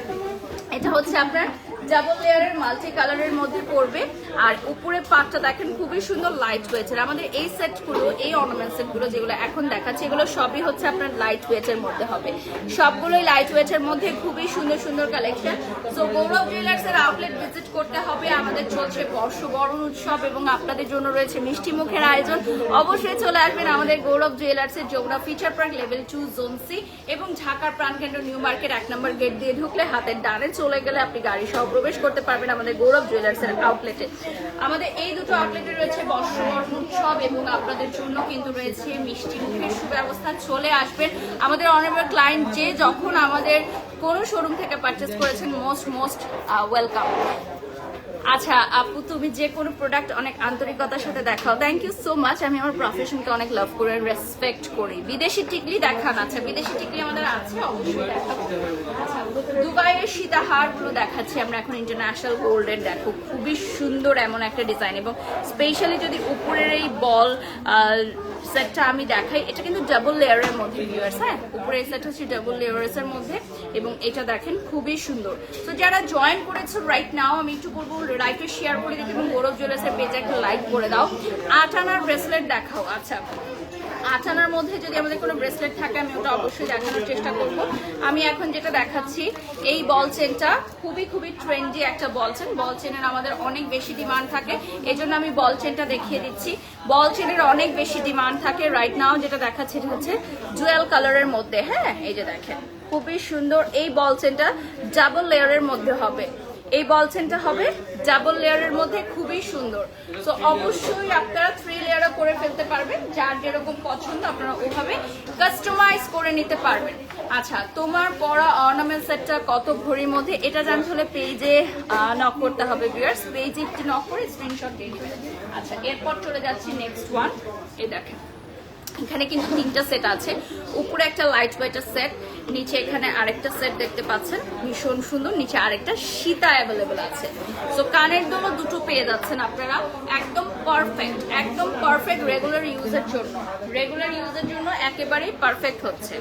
Speaker 1: এটা হচ্ছে আপনার ডাবল লেয়ারের মাল্টি কালারের মধ্যে পড়বে। আর উপরে পাটটা দেখেন খুবই সুন্দর লাইট ওয়েটের। আমাদের এই সেটগুলো, এই অর্নামেন্ট সেটগুলো যেগুলো এখন দেখাচ্ছে, এগুলো সবই হচ্ছে আপনার লাইট ওয়েটের মধ্যে হবে, সবগুলোই লাইট ওয়েটের মধ্যে, খুবই সুন্দর সুন্দর কালেকশন। সো গৌরব জুয়েলার্স এর আউটলেট ভিজিট করতে হবে। আমাদের চলছে বর্ষবরণ উৎসব এবং আপনাদের জন্য রয়েছে মিষ্টি মুখের আয়োজন। অবশ্যই চলে আসবেন আমাদের গৌরব জুয়েলার্স এর Jamuna Future Park level 2 zone C এবং ঢাকার প্রাণকেন্দ্র নিউ মার্কেট 1 নম্বর গেট দিয়ে ঢুকলে হাতের ডানে চলে গেলে আপনি গাড়ি সহ প্রবেশ করতে পারবেন আমাদের গৌরব জুয়েলার্স এর আউটলেটে। আমাদের এই দুটো আউটলেটে রয়েছে বর্ষবরণ উৎসব এবং আপনাদের জন্য কিন্তু রয়েছে মিষ্টি মুখের সুব্যবস্থা। চলে আসবেন আমাদের অনেক ক্লায়েন্ট যে যখন আমাদের কোন শোরুম থেকে পারচেজ করেছেন, মোস্ট ওয়েলকাম। আচ্ছা আপু, তুমি যে কোনো প্রোডাক্ট অনেক আন্তরিকতার সাথে দেখাও, থ্যাংক ইউ সো মাচ। আমি আমার প্রফেশনকে অনেক লাভ করি, রেসপেক্ট করি। বিদেশি টিকলি দেখান, আচ্ছা বিদেশি টিকলি আমাদের আছে, অবশ্যই দেখাবো। আচ্ছা, দুবাইয়ের সীতাহারগুলো দেখাচ্ছি আমরা এখন, ইন্টারন্যাশনাল গোল্ডের। দেখো খুবই সুন্দর এমন একটা ডিজাইন, এবং স্পেশালি যদি উপরের এই বল সেটটা আমি দেখাই, এটা কিন্তু ডাবল লেয়ারের মধ্যে ভিউয়ার্স, হ্যাঁ উপরে এই সেট হচ্ছে ডাবল লেয়ারের এর মধ্যে এবং এটা দেখেন খুবই সুন্দর। তো যারা জয়েন করেছো রাইট নাও, আমি একটু বলবো লাইভে শেয়ার করে দিতে এবং গৌরব জুয়েলার্সের পেজে একটা লাইক করে দাও। 8 আনার ব্রেসলেট দেখাও। আচ্ছা, 8 আনার মধ্যে যদি আমাদের কোনো ব্রেসলেট থাকে আমি ওটা অবশ্যই দেখানোর চেষ্টা করব। আমি এখন যেটা দেখাচ্ছি, এই বল চেনটা খুবই ট্রেন্ডি একটা বল চেন। বল চেনের আমাদের অনেক বেশি ডিমান্ড থাকে, এই জন্য আমি বল চেনটা দেখিয়ে দিচ্ছি। বল চেনের অনেক বেশি ডিমান্ড থাকে। রাইট নাও যেটা দেখাচ্ছি এটা হচ্ছে জুয়েল কালারের মধ্যে, হ্যাঁ এই যে দেখেন খুবই সুন্দর। এই বল চেনটা ডাবল লেয়ারের মধ্যে হবে, এই বল চেনটা হবে ডাবল লেয়ারের মধ্যে, খুবই সুন্দর। তো অবশ্যই আপনারা 3 লেয়ারও করে ফেলতে পারবেন, যার যেরকম পছন্দ আপনারা ওভাবে কাস্টমাইজ করে নিতে পারবেন। আচ্ছা, তোমার পরা অর্নামেন্ট সেটটা কত ভরির মধ্যে, এটা জানতে হলে পেজে নক করতে হবে ভিউয়ার্স, পেজে একটু নক করে স্ক্রিনশট দিয়ে দিবেন। আচ্ছা, এরপর চলে যাচ্ছি নেক্সট ওয়ান। এই দেখেন এখানে কিন্তু 3টা সেট আছে, উপরে একটা লাইট ওয়েটের সেট, নিচে এখানে আরেকটা সেট দেখতে পাচ্ছেন ভীষণ সুন্দর, নিচে আরেকটা সীতা অ্যাভেলেবল আছে। সো কানের দোলও দুটো পেয়ে যাচ্ছেন আপনারা, একদম পারফেক্ট রেগুলার ইউজের জন্য একেবারেই পারফেক্ট হচ্ছে।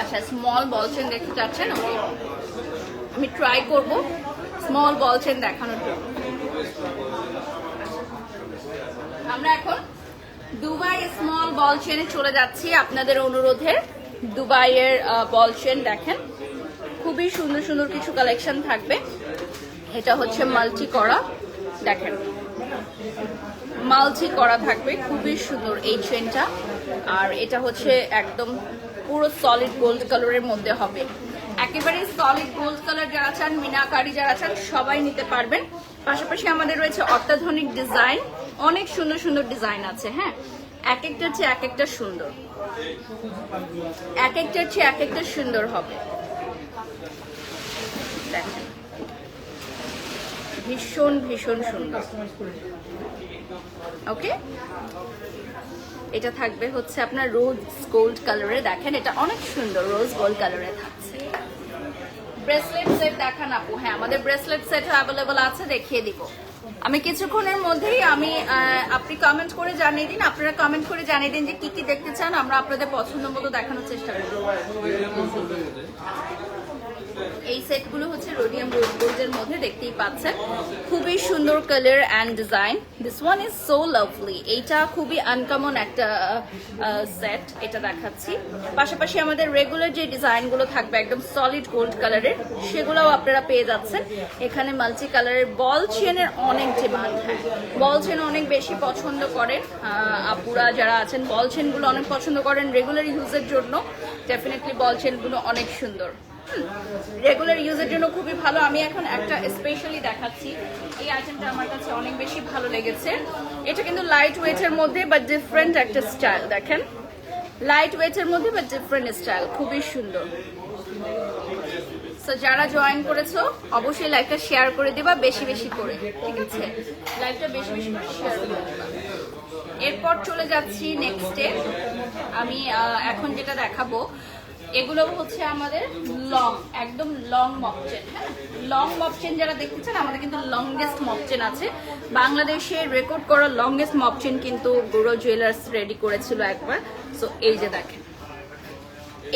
Speaker 1: আচ্ছা, স্মল বল চেন দেখতে চাচ্ছেন? ওকে, আমি ট্রাই করব স্মল বল চেন দেখানোর জন্য। আমরা এখন দুবাই স্মল বল চেনে চলে যাচ্ছি আপনাদের অনুরোধে। দুবাইয়ের বল চেন দেখেন, খুবই সুন্দর সুন্দর কিছু কালেকশন থাকবে। এটা হচ্ছে মাল্টি করা, দেখেন মাল্টি করা থাকবে, খুবই সুন্দর এই চেনটা। আর এটা হচ্ছে একদম পুরো সলিড গোল্ড কালারের মধ্যে হবে, একেবারে সলিড গোল্ড কালার যারা চান, মিনাকারি যারা চান সবাই নিতে পারবেন। পাশাপাশি আমাদের রয়েছে অত্যাধুনিক ডিজাইন, অনেক সুন্দর সুন্দর ডিজাইন আছে। হ্যাঁ, এক একটার চেয়ে এক একটা সুন্দর, এক একটার চেয়ে এক একটা সুন্দর হবে। দেখেন ভীষণ ভীষণ সুন্দর। ওকে, এটা থাকবে হচ্ছে আপনার রোজ গোল্ড কালারে, দেখেন এটা অনেক সুন্দর রোজ গোল্ড কালারে থাকছে। ব্রেসলেট সেট দেখান আপু। হ্যাঁ, আমাদের ব্রেসলেট সেট অ্যাভেলেবল আছে, দেখিয়ে দিব আমি কিছুক্ষণের মধ্যেই। আপনি কমেন্ট করে জানিয়ে দিন, আপনারা কমেন্ট করে জানিয়ে দিন যে কি কি দেখতে চান, আমরা আপনাদের পছন্দ মতো দেখানোর চেষ্টা করব। এই সেটগুলো হচ্ছে রোডিয়াম রোজ গোল্ডের মধ্যে, দেখতেই পাচ্ছেন খুবই সুন্দর colour and design. This one is so lovely, এইটা খুবই আনকমন একটা সেট, এটা দেখাচ্ছি। পাশাপাশি আমাদের রেগুলার যে ডিজাইনগুলো থাকবে একদম সলিড গোল্ড কালারের, সেগুলোও আপনারা পেয়ে যাচ্ছেন এখানে। মাল্টি কালারের বল চেনের অনেক ডিমান্ড, হ্যাঁ বল চেন অনেক বেশি পছন্দ করেন আপুরা যারা আছেন, বল চেনগুলো অনেক পছন্দ করেন রেগুলার ইউজের জন্য। ডেফিনেটলি বল চেনগুলো অনেক সুন্দর, রেগুলার ইউজের জন্য খুবই ভালো। আমি এখন একটা স্পেশালি দেখাচ্ছি, এই আইটেমটা আমার কাছে অনেক বেশি ভালো লেগেছে। এটা কিন্তু লাইট ওয়েটের মধ্যে বাট ডিফারেন্ট একটা স্টাইল, দেখেন লাইট ওয়েটের মধ্যে বাট ডিফারেন্ট স্টাইল, খুবই সুন্দর। সো যারা জয়েন করেছো অবশ্যই লাইভটা শেয়ার করে দিবা বেশি বেশি করে, ঠিক আছে? লাইভটা বেশি বেশি করে শেয়ার করে দিবা। এরপর চলে যাচ্ছি নেক্সটে। আমি এখন যেটা দেখাবো এগুলো হচ্ছে আমাদের লং, একদম লং মপ চেন। হ্যাঁ, লং মপ চেন যারা দেখতেছেন, আমাদের কিন্তু লংগেস্ট মপ চেন আছে বাংলাদেশে, রেকর্ড করা লংগেস্ট মপ চেন কিন্তু গৌরব জুয়েলার্স রেডি করেছিল একবার। সো এই যে দেখেন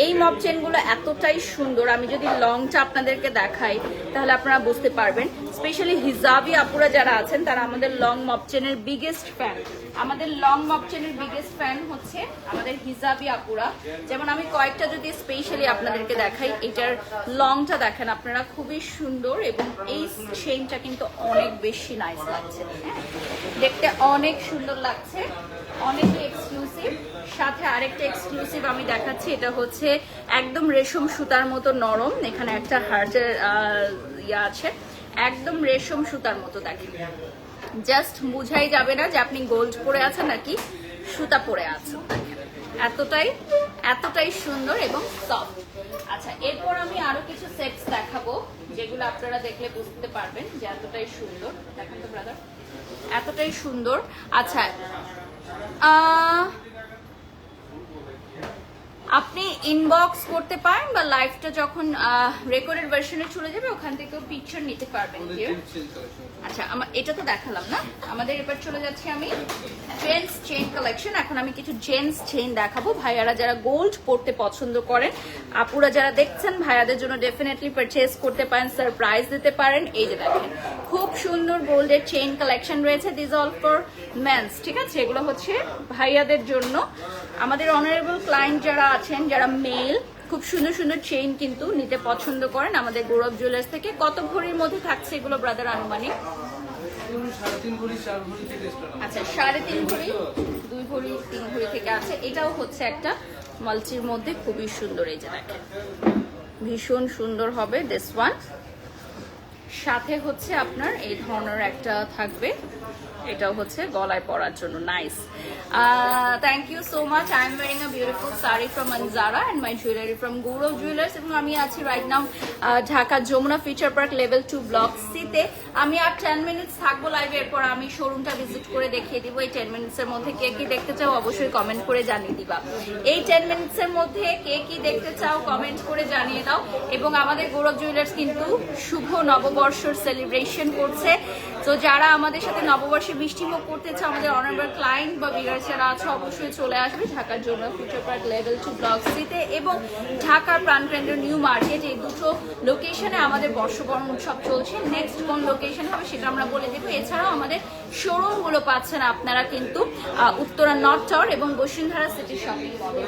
Speaker 1: এই মপ চেনগুলো এতটাই সুন্দর, আমি যদি লংটা আপনাদেরকে দেখাই তাহলে আপনারা বুঝতে পারবেন। স্পেশালি হিজাবি আপুরা যারা আছেন তারা আমাদের লং মপ চেনের বিগেস্ট ফ্যান। আমাদের লং মপ চেনের বিগেস্ট ফ্যান হচ্ছে আমাদের হিজাবি আপুরা। যেমন আমি কয়েকটা যদি স্পেশালি আপনাদেরকে দেখাই, এটার লংটা দেখেন আপনারা, খুবই সুন্দর এবং এই চেইনটা কিন্তু অনেক বেশি নাইস লাগছে, দেখতে অনেক সুন্দর লাগছে, অনেক এক্সক্লুসিভ। সাথে আরেকটা এক্সক্লুসিভ আমি দেখাচ্ছি, এটা হচ্ছে একদম রেশম সুতার মতো নরম, এখানে একটা হার্টের ইয়া আছে, একদম রেশম সুতার মতো। দেখেন জাস্ট বুঝাই যাবে না যে আপনি গোল্ড পরে আছেন নাকি সুতা পরে আছেন, এতটাই এতটাই সুন্দর এবং সফট। আচ্ছা, এরপর আমি আরো কিছু সেটস দেখাবো যেগুলো আপনারা দেখলে বুঝতে পারবেন যে এতটাই সুন্দর। দেখেন তো ব্রাদার, এতটাই সুন্দর। আচ্ছা, আপনি ইনবক্স করতে পারেন বা লাইভটা যখন রেকর্ডেড ভার্সনে চলে যাবে ওখান থেকেও পিকচার নিতে পারবেন। আচ্ছা, এটা তো দেখালাম না, আমাদের এবার চলে যাচ্ছি আমি জেন্টস চেইন কালেকশন। এখন আমি কিছু জেন্টস চেইন দেখাবো। ভাইয়ারা যারা গোল্ড পরতে পছন্দ করেন, আপুরা যারা দেখছেন, ভাইয়াদের জন্য ডেফিনেটলি পারচেজ করতে পারেন, সারপ্রাইজ দিতে পারেন। এই যে দেখেন খুব সুন্দর গোল্ডের চেইন কালেকশন রয়েছে, দিস অল ফর মেন্স, ঠিক আছে? এগুলো হচ্ছে ভাইয়াদের জন্য। আমাদের অনারেবল ক্লায়েন্ট যারা আছেন, যারা মেল, খুব সুন্দর সুন্দর চেইন কিন্তু নিতে পছন্দ করেন আমাদের গৌরব জুয়েলার্স থেকে। কত ভরির মধ্যে থাকছে এগুলো ব্রাদার আনুমানিক? আচ্ছা, 3.5 ভরি, 2 ভরি, 3 ভরি থেকে আছে। এটাও হচ্ছে একটা মাল্টির মধ্যে, খুবই সুন্দর। এই যে দেখেন ভীষণ সুন্দর হবে দিস ওয়ান। সাথে হচ্ছে আপনার এই ধরনের একটা থাকবে, এটাও হচ্ছে গলায় পরার জন্য nice. Thank you so much. I am wearing a beautiful sari from Anjara and my jewellery from Gaurav jewellers. এবং আমি আছি right now Dhaka Jamuna Future Park level 2 block সিতে। আমি আর 10 মিনিটস থাকবো লাইভে, এরপর আমি শোরুমটা ভিজিট করে দেখিয়ে দিব। এই 10 মিনিটসের মধ্যে কে কি দেখতে চাও অবশ্যই কমেন্ট করে জানিয়ে দিবা। এই 10 মিনিটসের মধ্যে কে কি দেখতে চাও কমেন্ট করে জানিয়ে দাও। এবং আমাদের গৌরব জুয়েলার্স কিন্তু শুভ নববর্ষ নববর্ষর সেলিব্রেশন করছে। তো যারা আমাদের সাথে নববর্ষে মিষ্টিমুখ করতে চাও, আমাদের অনারেবল ক্লায়েন্ট বা ভিউয়ার্স যারা আছে অবশ্যই চলে আসবে ঢাকার জন্য ফিউচার পার্ক লেভেল 2 ব্লক সিতে এবং ঢাকার প্রাণকেন্দ্র নিউ মার্কেট, এই দুটো লোকেশনে আমাদের বর্ষবরণ উৎসব চলছে। নেক্সট কোন লোকেশন হবে সেটা আমরা বলে দেবো। এছাড়াও আমাদের শোরুমগুলো পাচ্ছেন আপনারা কিন্তু উত্তরা নর্থ টাওয়ার এবং বসুন্ধরা সিটি শপিং মলে।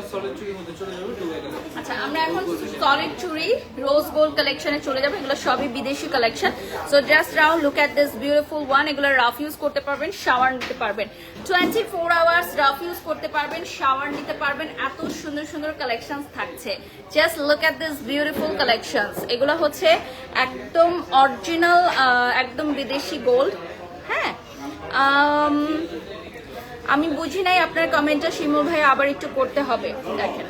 Speaker 1: আচ্ছা, আমরা এখন সলিড চুড়ি রোজ গোল্ড কালেকশনে চলে যাবো। এগুলো সবই বিদেশি collection. So just now look at this beautiful one. এগুলো রাফ ইউজ করতে পারবেন, শাওয়ার নিতে পারবেন, 24 আওয়ার্স রাফ ইউজ করতে পারবেন, শাওয়ার নিতে পারবেন। এত সুন্দর সুন্দর কালেকশনস থাকছে। Just look at this beautiful collections. এগুলো হচ্ছে একদম অরিজিনাল, একদম বিদেশি গোল্ড। হ্যাঁ, আমি বুঝি নাই আপনার কমেন্টটা শিমুল ভাই, আবার একটু করতে হবে। দেখেন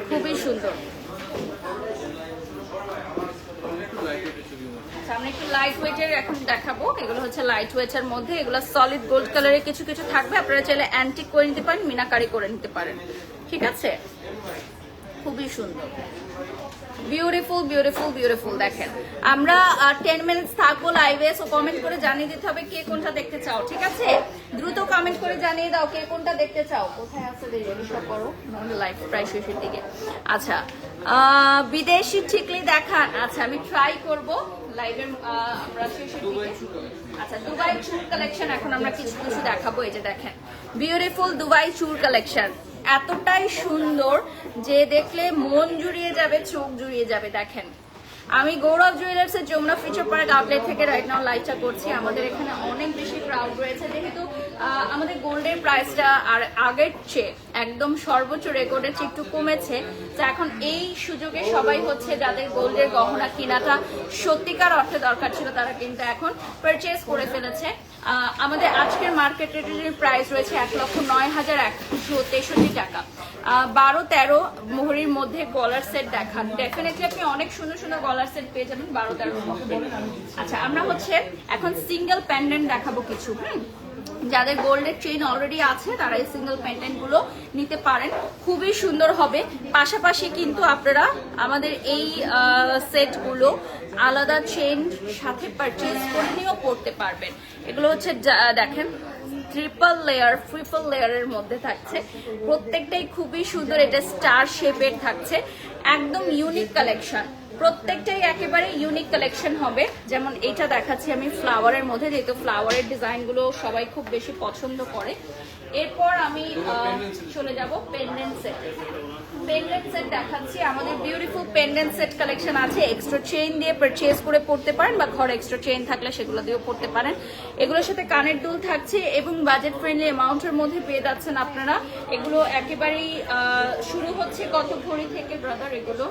Speaker 1: খুবই সুন্দর। আমরা একটু লাইট ওয়েটের এখন দেখাবো। এগুলো হচ্ছে লাইট ওয়েটের মধ্যে, এগুলো সলিড গোল্ড কালারের কিছু কিছু থাকবে। আপনারা চাইলে অ্যান্টিক করে নিতে পারেন, মিনাকারি করে নিতে পারেন। ঠিক আছে, খুবই সুন্দর, বিউটিফুল বিউটিফুল বিউটিফুল। দেখেন আমরা 10 মিনিটস থাকবো লাইভে। সো কমেন্ট করে জানিয়ে দিতে হবে কে কোনটা দেখতে চাও। ঠিক আছে, দ্রুত কমেন্ট করে জানিয়ে দাও কে কোনটা দেখতে চাও। কোথায় আছে রেজিস্টার করো, লাইভ প্রায় শেষের দিকে। আচ্ছা, বিদেশি ঠিকলি দেখান। আচ্ছা, আমি ট্রাই করব লাইভের আমরা শেষের দিকে। আচ্ছা, দুবাই চুর কালেকশন এখন আমরা কিছু কিছু দেখাবো। এই যে দেখেন বিউটিফুল দুবাই চুর কালেকশন, এতটাই সুন্দর যে দেখলে মন জুড়িয়ে যাবে, চোখ জুড়িয়ে যাবে। দেখেন আমি গৌরব জুয়েলার্স এর যমুনা ফিউচার পার্ক আউটলেট থেকে রাইট নাও লাইভটা করছি। আমাদের এখানে অনেক বেশি ক্রাউড রয়েছে, যেহেতু আমাদের গোল্ডের প্রাইসটা আর আগের চেয়ে একদম সর্বোচ্চ রেকর্ডের চেয়ে একটু কমেছে। তো এখন এই সুযোগে সবাই হচ্ছে যাদের গোল্ডের গহনা কেনাটা সত্যিকার অর্থে দরকার ছিল, তারা কিন্তু এখন পারচেজ করে ফেলেছে। আমাদের আজকের মার্কেট রেটের প্রাইস রয়েছে 1,09,163 টাকা। 12-13 মোহরির মধ্যে গলার সেট দেখান। ডেফিনেটলি আপনি অনেক সুন্দর সুন্দর গলার সেট পেয়ে যাবেন 12-13 মধ্যে। আচ্ছা, আমরা হচ্ছে এখন সিঙ্গেল প্যান্ডেন্ট দেখাবো কিছু। যাদের গোল্ডের চেইন অলরেডি আছে তারা এই সিঙ্গেল প্যান্ডেন্ট গুলো নিতে পারেন, খুবই সুন্দর হবে। পাশাপাশি কিন্তু আপনারা আমাদের এই সেটগুলো আলাদা চেইন সাথে পারচেজ করে নিয়েও পড়তে পারবেন। এগুলো হচ্ছে দেখেন ট্রিপল লেয়ারের মধ্যে থাকছে, প্রত্যেকটাই খুবই সুন্দর। এটা স্টার শেপের থাকছে, একদম ইউনিক কালেকশন, প্রত্যেকটাই একেবারে ইউনিক কালেকশন হবে। যেমন এইটা দেখাচ্ছি আমি ফ্লাওয়ারের মধ্যে, যেহেতু ফ্লাওয়ারের ডিজাইনগুলো সবাই খুব বেশি পছন্দ করে। এরপর আমি চলে যাব পেন্ডেন্ট সেট। পেন্ডেন্ট সেট দেখাচ্ছি, আমাদের বিউটিফুল পেন্ডেন্ট সেট কালেকশন আছে। এক্সট্রা চেইন দিয়ে পারচেজ করে পড়তে পারেন বা ঘরে এক্সট্রা চেইন থাকলে সেগুলো দিয়েও পড়তে পারেন। এগুলোর সাথে কানের দুল থাকছে এবং বাজেট ফ্রেন্ডলি অ্যামাউন্টের মধ্যে পেয়ে যাচ্ছেন আপনারা। এগুলো একেবারেই শুরু হচ্ছে কত ভরি থেকে ব্রাদার? এগুলো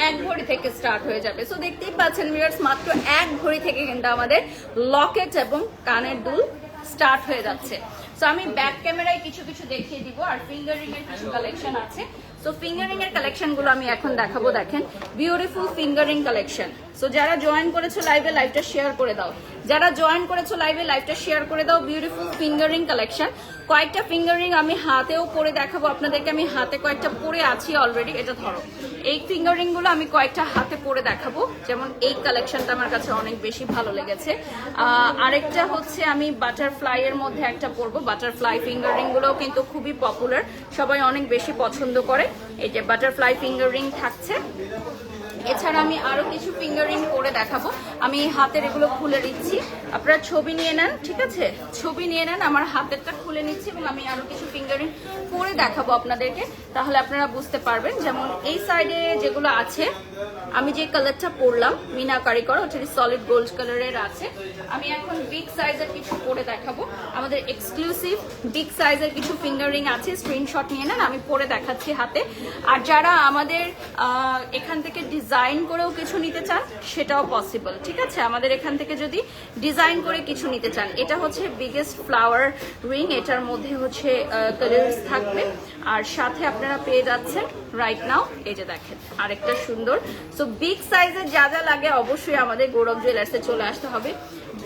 Speaker 1: 1 ভরি থেকে স্টার্ট হয়ে যাবে। সো দেখতেই পাচ্ছেন ভিউয়ার্স, মাত্র 1 ভরি থেকে কিন্তু আমাদের লকেট এবং কানের দুল স্টার্ট হয়ে যাচ্ছে। সো আমি ব্যাক ক্যামেরায় কিছু কিছু দেখিয়ে দিব, আর ফিঙ্গারিং এর কিছু কালেকশন আছে। সো ফিঙ্গারিং এর কালেকশন গুলো আমি এখন দেখাবো। দেখেন বিউটিফুল ফিঙ্গারিং কালেকশন। সো যারা জয়েন করেছো লাইভে, লাইভটা শেয়ার করে দাও। যারা জয়েন করেছো লাইভে, লাইভটা শেয়ার করে দাও। বিউটিফুল ফিঙ্গারিং কালেকশন, কয়েকটা ফিঙ্গারিং আমি হাতেও পরে দেখাবো আপনাদেরকে। আমি হাতে কয়েকটা পরে আছি অলরেডি। এটা ধরো, এই ফিঙ্গারিং গুলো আমি কয়েকটা হাতে পরে দেখাবো। যেমন এই কালেকশনটা আমার কাছে অনেক বেশি ভালো লেগেছে। আরেকটা হচ্ছে আমি বাটারফ্লাই এর মধ্যে একটা পরবো। বাটারফ্লাই ফিঙ্গারিং গুলো কিন্তু খুবই পপুলার, সবাই অনেক বেশি পছন্দ করে। এই যে বাটারফ্লাই ফিঙ্গারিং থাকছে। এছাড়া আমি আরো কিছু ফিঙ্গারিং করে দেখাবো। আমি হাতের এগুলো খুলে দিচ্ছি, আপনারা ছবি নিয়ে নেন। ঠিক আছে, ছবি নিয়ে নেন। আমার হাতেরটা খুলে নিচ্ছি এবং আমি আরো কিছু ফিঙ্গারিং করে দেখাবো আপনাদেরকে, তাহলে আপনারা বুঝতে পারবেন। যেমন এই সাইডে যেগুলো আছে, আমি যে কালারটা পরলাম মিনাকারি করা, ওটা সলিড গোল্ড কালারের আছে। আমি এখন বিগ সাইজের কিছু করে দেখাবো। আমাদের এক্সক্লুসিভ বিগ সাইজের কিছু ফিঙ্গারিং আছে, স্ক্রিনশট নিয়ে নেন, আমি পরে দেখাচ্ছি হাতে। আর যারা আমাদের এখান থেকে ডিজাইন করেও কিছু নিতে চান সেটাও পসিবল। ঠিক আছে, আমাদের এখান থেকে যদি ডিজাইন করে কিছু নিতে চান, এটা হচ্ছে বিগেস্ট ফ্লাওয়ার রিং, এটার মধ্যে হচ্ছে কালার্স থাকবে। আর সাথে আপনারা পেয়ে যাচ্ছেন রাইট নাও এই যে দেখেন আরেকটা সুন্দর। সো বিগ সাইজের যা যা লাগে অবশ্যই আমাদের গৌরব জুয়েলার্সে চলে আসতে হবে।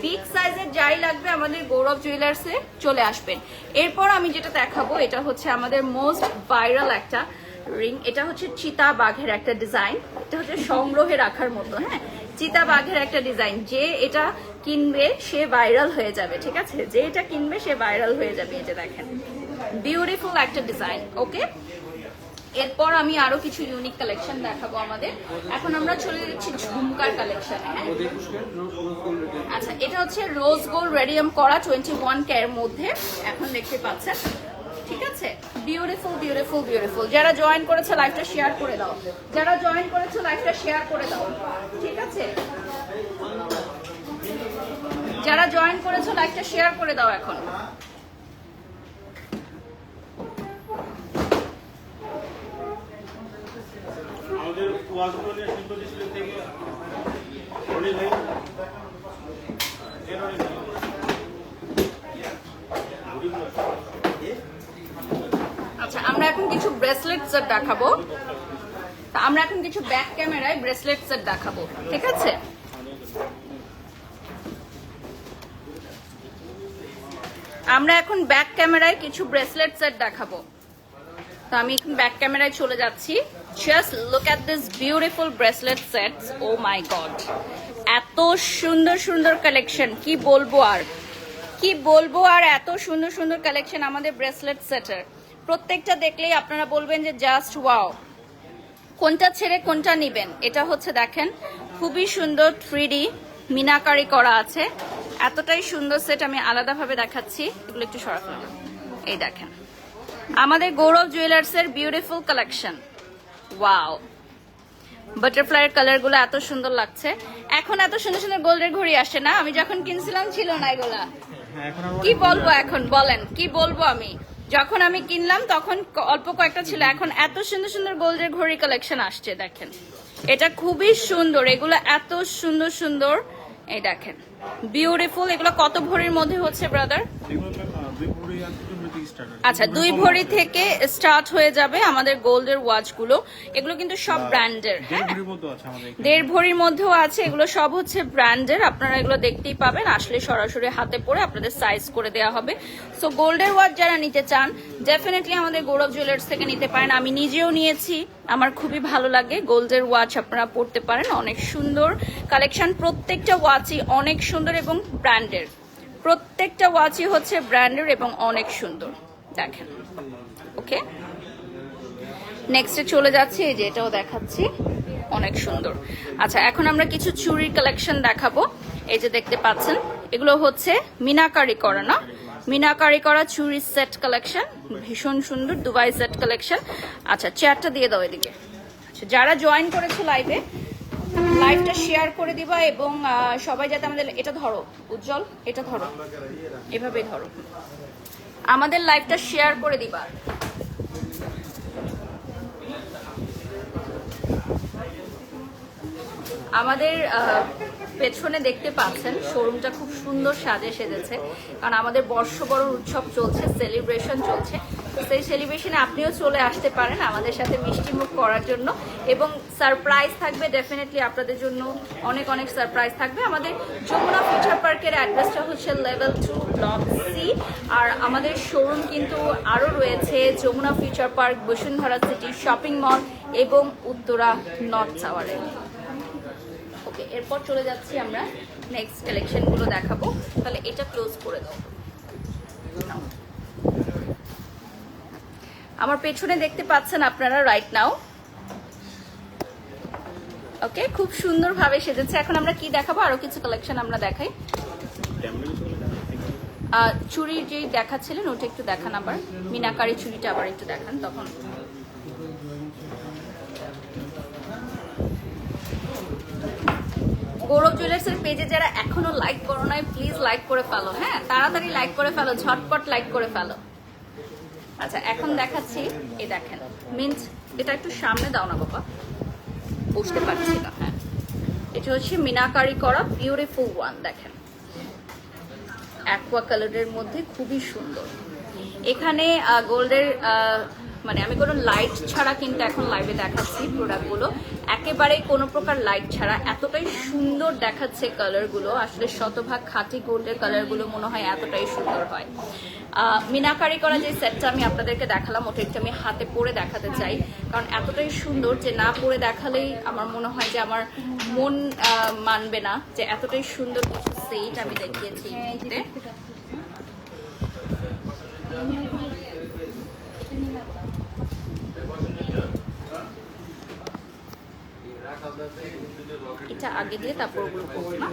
Speaker 1: বিগ সাইজের যাই লাগবে আমাদের গৌরব জুয়েলার্সে চলে আসবেন। এরপর আমি যেটা দেখাবো, এটা হচ্ছে আমাদের মোস্ট ভাইরাল একটা রিং, এটা হচ্ছে চিতা বাঘের একটা ডিজাইন, এটা হচ্ছে সংগ্রহে রাখার মতো। হ্যাঁ, চিতা বাঘের একটা ডিজাইন, যে এটা কিনবে সে ভাইরাল হয়ে যাবে, ঠিক আছে, যে এটা কিনবে সে ভাইরাল হয়ে যাবে। এটা দেখেন বিউটিফুল একটা ডিজাইন। ওকে, এরপর আমি আরো কিছু ইউনিক কালেকশন দেখাবো আমাদের। এখন আমরা চলে যাচ্ছি ঝুমকার কালেকশনে। হ্যাঁ, আচ্ছা, এটা হচ্ছে রোজ গোল্ড রেডিয়াম করা 21K এর মধ্যে এখন দেখতে পাচ্ছেন, ঠিক আছে, বিউটিফুল বিউটিফুল বিউটিফুল। যারা জয়েন করেছে লাইভটা শেয়ার করে দাও, যারা জয়েন করেছে লাইভটা শেয়ার করে দাও, ঠিক আছে, যারা জয়েন করেছে লাইভটা শেয়ার করে দাও এখন।
Speaker 2: আমাদের ওয়াজগুলো নিয়ে শিল্প ডিসপ্লে থেকে অনেক ভাই
Speaker 1: আচ্ছা, আমরা এখন কিছু ব্রেসলেট সেট দেখাবো। আমরা এখন কিছু ব্যাক ক্যামেরায় ব্রেসলেট সেট দেখাবো, ঠিক আছে। আমরা এখন ব্যাক ক্যামেরায় কিছু ব্রেসলেট সেট দেখাবো। তো আমি এখন ব্যাক ক্যামেরায় চলে যাচ্ছি। Just look at this beautiful bracelet sets. Oh my God, এত সুন্দর সুন্দর কালেকশন, কি বলবো আর, কি বলবো আর, এত সুন্দর সুন্দর কালেকশন আমাদের ব্রেসলেট সেটের। প্রত্যেকটা দেখলেই আপনারা বলবেন যে জাস্ট ওয়াও, কোনটা ছেড়ে কোনটা নিবেন। এটা হচ্ছে দেখেন খুবই সুন্দর 3D মিনাকারি করা আছে, এতটাই সুন্দর সেট। আমি আলাদাভাবে দেখাচ্ছি, এগুলো একটু সরাতে হবে। এই দেখেন আমাদের গৌরব জুয়েলার্স এর বিউটিফুল কালেকশন। ওয়াও, বাটারফ্লাইয়ের কালার গুলো এত সুন্দর লাগছে। এখন এত সুন্দর সুন্দর গোল্ডের ঘড়ি আসে না, আমি যখন কিনছিলাম ছিল না এগুলা। কি বলবো এখন বলেন, কি বলবো আমি, যখন আমি কিনলাম তখন অল্প কয়েকটা ছিল, এখন এত সুন্দর সুন্দর গোল্ডের ঘড়ি কালেকশন আসছে। দেখেন এটা খুবই সুন্দর, এগুলো এত সুন্দর সুন্দর। এই দেখেন বিউটিফুল। এগুলো কত ভরির মধ্যে হচ্ছে ব্রাদার? আচ্ছা, 2 ভরি থেকে স্টার্ট হয়ে যাবে আমাদের গোল্ডের ওয়াচ গুলো। এগুলো কিন্তু সব ব্র্যান্ডের। হ্যাঁ, 1.5 ভরির মধ্যেও আছে। এগুলো সব হচ্ছে ব্র্যান্ডের, আপনারা এগুলো দেখতেই পাবেন, আসলে সরাসরি হাতে পরে আপনাদের সাইজ করে দেওয়া হবে। সো গোল্ডের ওয়াচ যারা নিতে চান ডেফিনেটলি আমাদের গৌরব জুয়েলার্স থেকে নিতে পারেন। আমি নিজেও নিয়েছি, আমার খুবই ভালো লাগে। গোল্ডের ওয়াচ আপনারা পড়তে পারেন, অনেক সুন্দর কালেকশন। প্রত্যেকটা ওয়াচই অনেক সুন্দর এবং ব্র্যান্ডের, প্রত্যেকটা ওয়াচই হচ্ছে ব্র্যান্ডের এবং অনেক সুন্দর। দেখেন, ওকে, নেক্সটে চলে যাচ্ছি। এই যে এটাও দেখাচ্ছি, অনেক সুন্দর। আচ্ছা, এখন আমরা কিছু চুড়ির কালেকশন দেখাবো। এই যে দেখতে পাচ্ছেন, এগুলো হচ্ছে মিনাকারি করা, না মিনাকারি করা চুড়ি সেট কালেকশন, ভীষণ সুন্দর দুবাই সেট কালেকশন। আচ্ছা, চেয়ারটা দিয়ে দাও এদিকে। আচ্ছা, যারা জয়েন করেছো লাইভে, লাইভটা শেয়ার করে দিবা এবং সবাই যাতে আমাদের, এটা ধরো উজ্জ্বল, এটা ধরো, এভাবে ধরো, আমাদের লাইভটা শেয়ার করে দিবা। আমাদের পেছনে দেখতে পাচ্ছেন শোরুমটা খুব সুন্দর সাজে সেজেছে, কারণ আমাদের বর্ষবরণ উৎসব চলছে, সেলিব্রেশন চলছে। সেই সেলিব্রেশনে আপনিও চলে আসতে পারেন আমাদের সাথে মিষ্টি মুখ করার জন্য, এবং সারপ্রাইজ থাকবে ডেফিনেটলি আপনাদের জন্য, অনেক অনেক সারপ্রাইজ থাকবে। আমাদের যমুনা ফিউচার পার্কের অ্যাড্রেসটা হচ্ছে লেভেল 2 ব্লক সি, আর আমাদের শোরুম কিন্তু আরও রয়েছে Jamuna Future Park, Bashundhara City Shopping Mall এবং উত্তরা নর্থ টাওয়ারে। ওকে, এরপর চলে যাচ্ছি আমরা নেক্সট কালেকশনগুলো দেখাবো। তাহলে এটা ক্লোজ করে দাও। আমার পেছনে দেখতে পাচ্ছেন আপনারা রাইট নাও। ওকে, খুব সুন্দরভাবে সেজেছে। এখন আমরা কি দেখাবো, আরো কিছু কালেকশন আমরা দেখাই। চুড়ির যে দেখাচ্ছিলেন ওটা একটু দেখান, আবার মিনাকারি চুড়িটা আবার একটু দেখান। তখন গৌরব জুয়েলার্সের পেজে যারা এখনো লাইক করো নাই, প্লিজ লাইক করে ফেলো। হ্যাঁ, তাড়াতাড়ি লাইক করে ফেলো, ঝটপট লাইক করে ফেলো। আচ্ছা, এখন দেখাচ্ছি, এই দেখেন মিন্স, এটা একটু সামনে দাও না বাবা, বুঝতে পারছি না। হ্যাঁ, এটা হচ্ছে মিনাকারি করা বিউটিফুল ওয়ান। দেখেন অ্যাকোয়া কালারের মধ্যে খুবই সুন্দর। এখানে গোল্ডের মানে আমি কোনো লাইট ছাড়া কিন্তু এখন লাইভে দেখাচ্ছি প্রোডাক্টগুলো, একেবারেই কোনো প্রকার লাইট ছাড়া। এতটাই সুন্দর দেখাচ্ছে কালারগুলো, আসলে শতভাগ খাঁটি গোল্ডের কালারগুলো মনে হয় এতটাই সুন্দর হয়। মিনাকারি করা যে সেটটা আমি আপনাদেরকে দেখালাম, ওটা একটু আমি হাতে পরে দেখাতে চাই, কারণ এতটাই সুন্দর যে না পরে দেখালেই আমার মনে হয় যে আমার মন মানবে না যে এতটাই সুন্দর কিছু সেট আমি দেখিয়েছি। এটা আগে দিয়ে তারপর ওগুলো করবো না।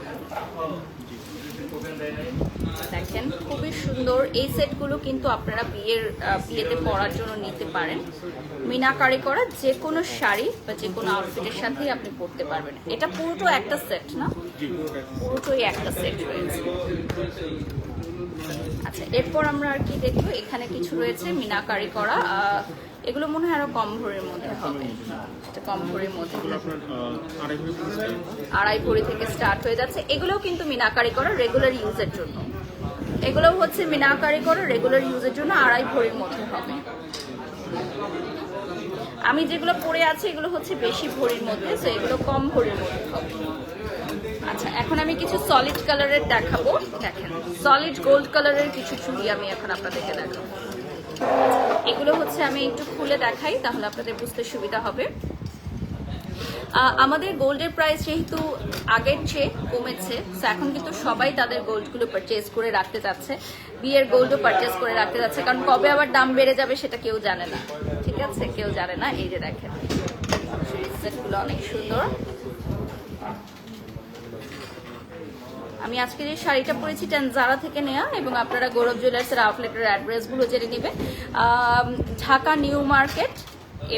Speaker 1: দেখেন খুবই সুন্দর এই সেটগুলো, কিন্তু আপনারা বিয়েতে পরার জন্য নিতে পারেন। মিনাকারি করা যে কোনো শাড়ি বা যে কোনো আউটফিটের সাথেই আপনি পরতে পারবেন। এটা পুরোটা একটা সেট না, পুরোটাই একটা সেট রয়েছে। আচ্ছা, এরপর আমরা আর কি দেখবো, এখানে কিছু রয়েছে মিনাকারি করা, এগুলো মনে হয় আরো কম ভরির মধ্যে হবে। এটা কম ভরির মধ্যে, 2.5 ভরি থেকে স্টার্ট হয়ে যাচ্ছে। এগুলোও কিন্তু মিনাকারি করা রেগুলার ইউজের জন্য, এগুলো হচ্ছে মিনাকারি করা রেগুলার ইউজের জন্য 2.5 ভরির মধ্যে হবে। আমি যেগুলো পরে আছি এগুলো হচ্ছে বেশি ভরির মধ্যে, তো এগুলো কম ভরির মধ্যে হবে। আচ্ছা, এখন আমি কিছু সলিড কালারের দেখাবো। দেখেন সলিড গোল্ড কালারের কিছু চুড়ি আমি এখন আপনাদেরকে দেখাবো। এগুলো হচ্ছে আমি একটু খুলে দেখাই, তাহলে আপনাদের বুঝতে সুবিধা হবে। আমাদের গোল্ডের প্রাইস যেহেতু আগের চেয়ে কমেছে, তো এখন কিন্তু সবাই তাদের গোল্ডগুলো পারচেজ করে রাখতে যাচ্ছে, বিয়ের গোল্ডও পারচেজ করে রাখতে যাচ্ছে, কারণ কবে আবার দাম বেড়ে যাবে সেটা কেউ জানে না। ঠিক আছে, কেউ জানে না। এই যে দেখেন সেটগুলো অনেক সুন্দর। আমি আজকে যে শাড়িটা পরেছি জারা থেকে নেওয়া, এবং আপনারা গৌরব জুয়েলার্সের আউটলেটের অ্যাড্রেসগুলো জেনে নেবেন। ঢাকা নিউ মার্কেট,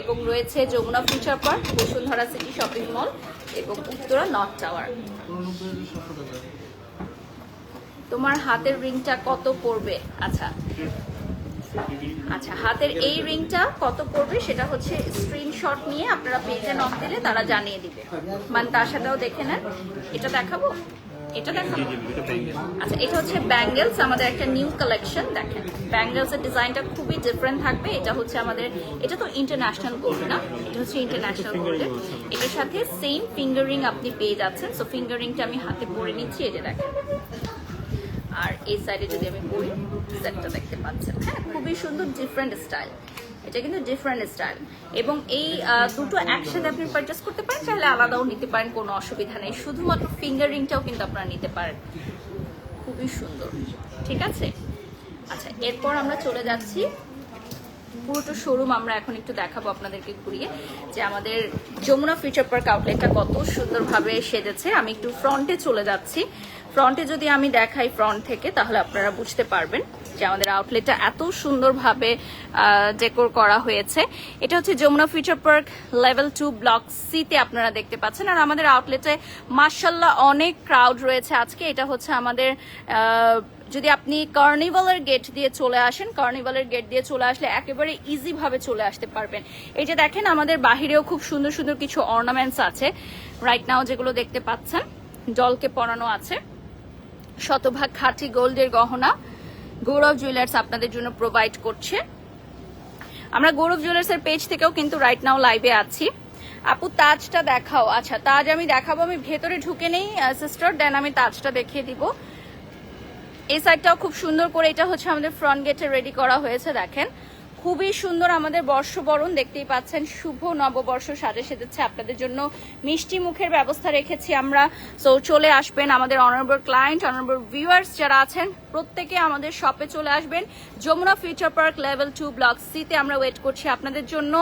Speaker 1: এবং রয়েছে Jamuna Future Park, Bashundhara City Shopping Mall, এবং উত্তরা নর্থ টাওয়ার। তোমার হাতের রিংটা কত পড়বে? আচ্ছা আচ্ছা, হাতের এই রিংটা কত পড়বে সেটা হচ্ছে স্ক্রিনশট নিয়ে আপনারা পেজে নক দিলে তারা জানিয়ে দিবে। মানে তার সাথেও দেখে নেন। এটা দেখাবো, এটা দেখাবো। আচ্ছা, এটা হচ্ছে ব্যাঙ্গেলস, আমাদের একটা নিউ কালেকশন। দেখেন ব্যাঙ্গেলস এর ডিজাইনটা খুবই ডিফারেন্ট থাকবে। এটা হচ্ছে আমাদের, এটা তো ইন্টারন্যাশনাল গোল্ড না, এটা হচ্ছে ইন্টারন্যাশনাল গোল্ড। এটার সাথে সেম ফিঙ্গারিং আপনি পেয়ে যাচ্ছেন। সো ফিঙ্গারিংটা আমি হাতে পরে নিচ্ছি, এই যে দেখেন। আর এই সাইডে যদি আমি পরি, সেটটা দেখতে পাচ্ছেন। হ্যাঁ, খুবই সুন্দর ডিফারেন্ট স্টাইল, এটা কিন্তু ডিফারেন্ট স্টাইল। এবং এই দুটো একসাথে আপনি পারচেস করতে পারেন, চাইলে আলাদাও নিতে পারেন, কোনো অসুবিধা নেই। শুধুমাত্র ফিঙ্গারিংটাও কিন্তু আপনারা নিতে পারেন, খুবই সুন্দর। ঠিক আছে, আচ্ছা এরপর আমরা চলে যাচ্ছি পুরোটা শোরুম আমরা এখন একটু দেখাবো আপনাদেরকে ঘুরিয়ে, যে আমাদের যমুনা ফিউচার পার্ক আউটলেটটা কত সুন্দরভাবে সেজেছে। আমি একটু ফ্রন্টে চলে যাচ্ছি। ফ্রন্টে যদি আমি দেখাই ফ্রন্ট থেকে, তাহলে আপনারা বুঝতে পারবেন যে আমাদের আউটলেটটা এত সুন্দরভাবে ডেকোর করা হয়েছে। এটা হচ্ছে Jamuna Future Park level 2 block সিতে আপনারা দেখতে পাচ্ছেন। আর আমাদের আউটলেটে মাশাআল্লাহ অনেক ক্রাউড রয়েছে আজকে। এটা হচ্ছে আমাদের, যদি আপনি কার্নিভালের গেট দিয়ে চলে আসেন, কার্নিভালের গেট দিয়ে চলে আসলে একেবারে ইজি ভাবে চলে আসতে পারবেন। এই যে দেখেন আমাদের বাহিরেও খুব সুন্দর সুন্দর কিছু অর্নামেন্টস আছে রাইট নাও, যেগুলো দেখতে পাচ্ছেন জলকে পরানো আছে। শতভাগ খাঁটি গোল্ডের গহনা গৌরব জুয়েলার্স আপনাদের জন্য প্রোভাইড করছে। আমরা গৌরব জুয়েলার্সের পেজ থেকেও কিন্তু রাইট নাও লাইভে আছি। আপু তাজটা দেখাও। আচ্ছা, তাজ আমি দেখাবো, আমি ভেতরে ঢুকে নেই সিস্টার, দেন আমি তাজটা দেখিয়ে দিব। এই সাইডটাও খুব সুন্দর করে, এটা হচ্ছে আমাদের ফ্রন্ট গেটে রেডি করা হয়েছে। দেখেন খুবই সুন্দর আমাদের বর্ষবরণ, দেখতেই পাচ্ছেন শুভ নববর্ষ সাজে সেজেছে। আপনাদের জন্য মিষ্টি মুখের ব্যবস্থা রেখেছি আমরা। সো চলে আসবেন, আমাদের অনারেবল ক্লায়েন্ট, অনারেবল ভিউয়ার্স যারা আছেন প্রত্যেকে আমাদের শপে চলে আসবেন। Jamuna Future Park level 2 block সিতে আমরা ওয়েট করছি আপনাদের জন্য।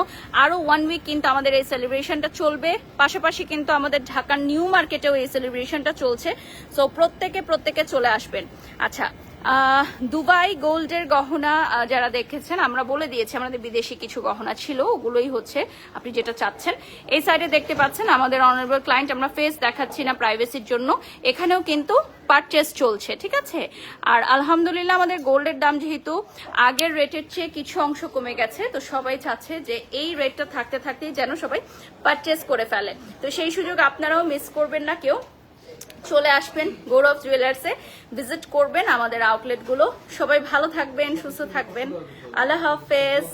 Speaker 1: আরো 1 উইক কিন্তু আমাদের এই সেলিব্রেশনটা চলবে। পাশাপাশি কিন্তু আমাদের ঢাকার নিউ মার্কেটেও এই সেলিব্রেশনটা চলছে। সো প্রত্যেকে চলে আসবেন। আচ্ছা, দুবাই গোল্ডের গহনা যারা দেখেছেন, আমরা বলে দিয়েছি আমাদের বিদেশি কিছু গহনা ছিল, ওগুলোই হচ্ছে আপনি যেটা চাচ্ছেন। এই সাইডে দেখতে পাচ্ছেন আমাদের অনারেবল ক্লায়েন্ট, আমরা ফেস দেখাচ্ছি না প্রাইভেসির জন্য, এখানেও কিন্তু পারচেস চলছে। ঠিক আছে, আর আলহামদুলিল্লাহ আমাদের গোল্ডের দাম যেহেতু আগের রেটের চেয়ে কিছু অংশ কমে গেছে, তো সবাই চাচ্ছে যে এই রেটটা থাকতে থাকতেই যেন সবাই পারচেস করে ফেলে। তো সেই সুযোগ আপনারাও মিস করবেন না, কেউ চলে আসবেন গৌরব জুয়েলার্সে, ভিজিট করবেন আমাদের আউটলেটগুলো। সবাই ভালো থাকবেন, সুস্থ থাকবেন। আল্লাহ হাফেজ।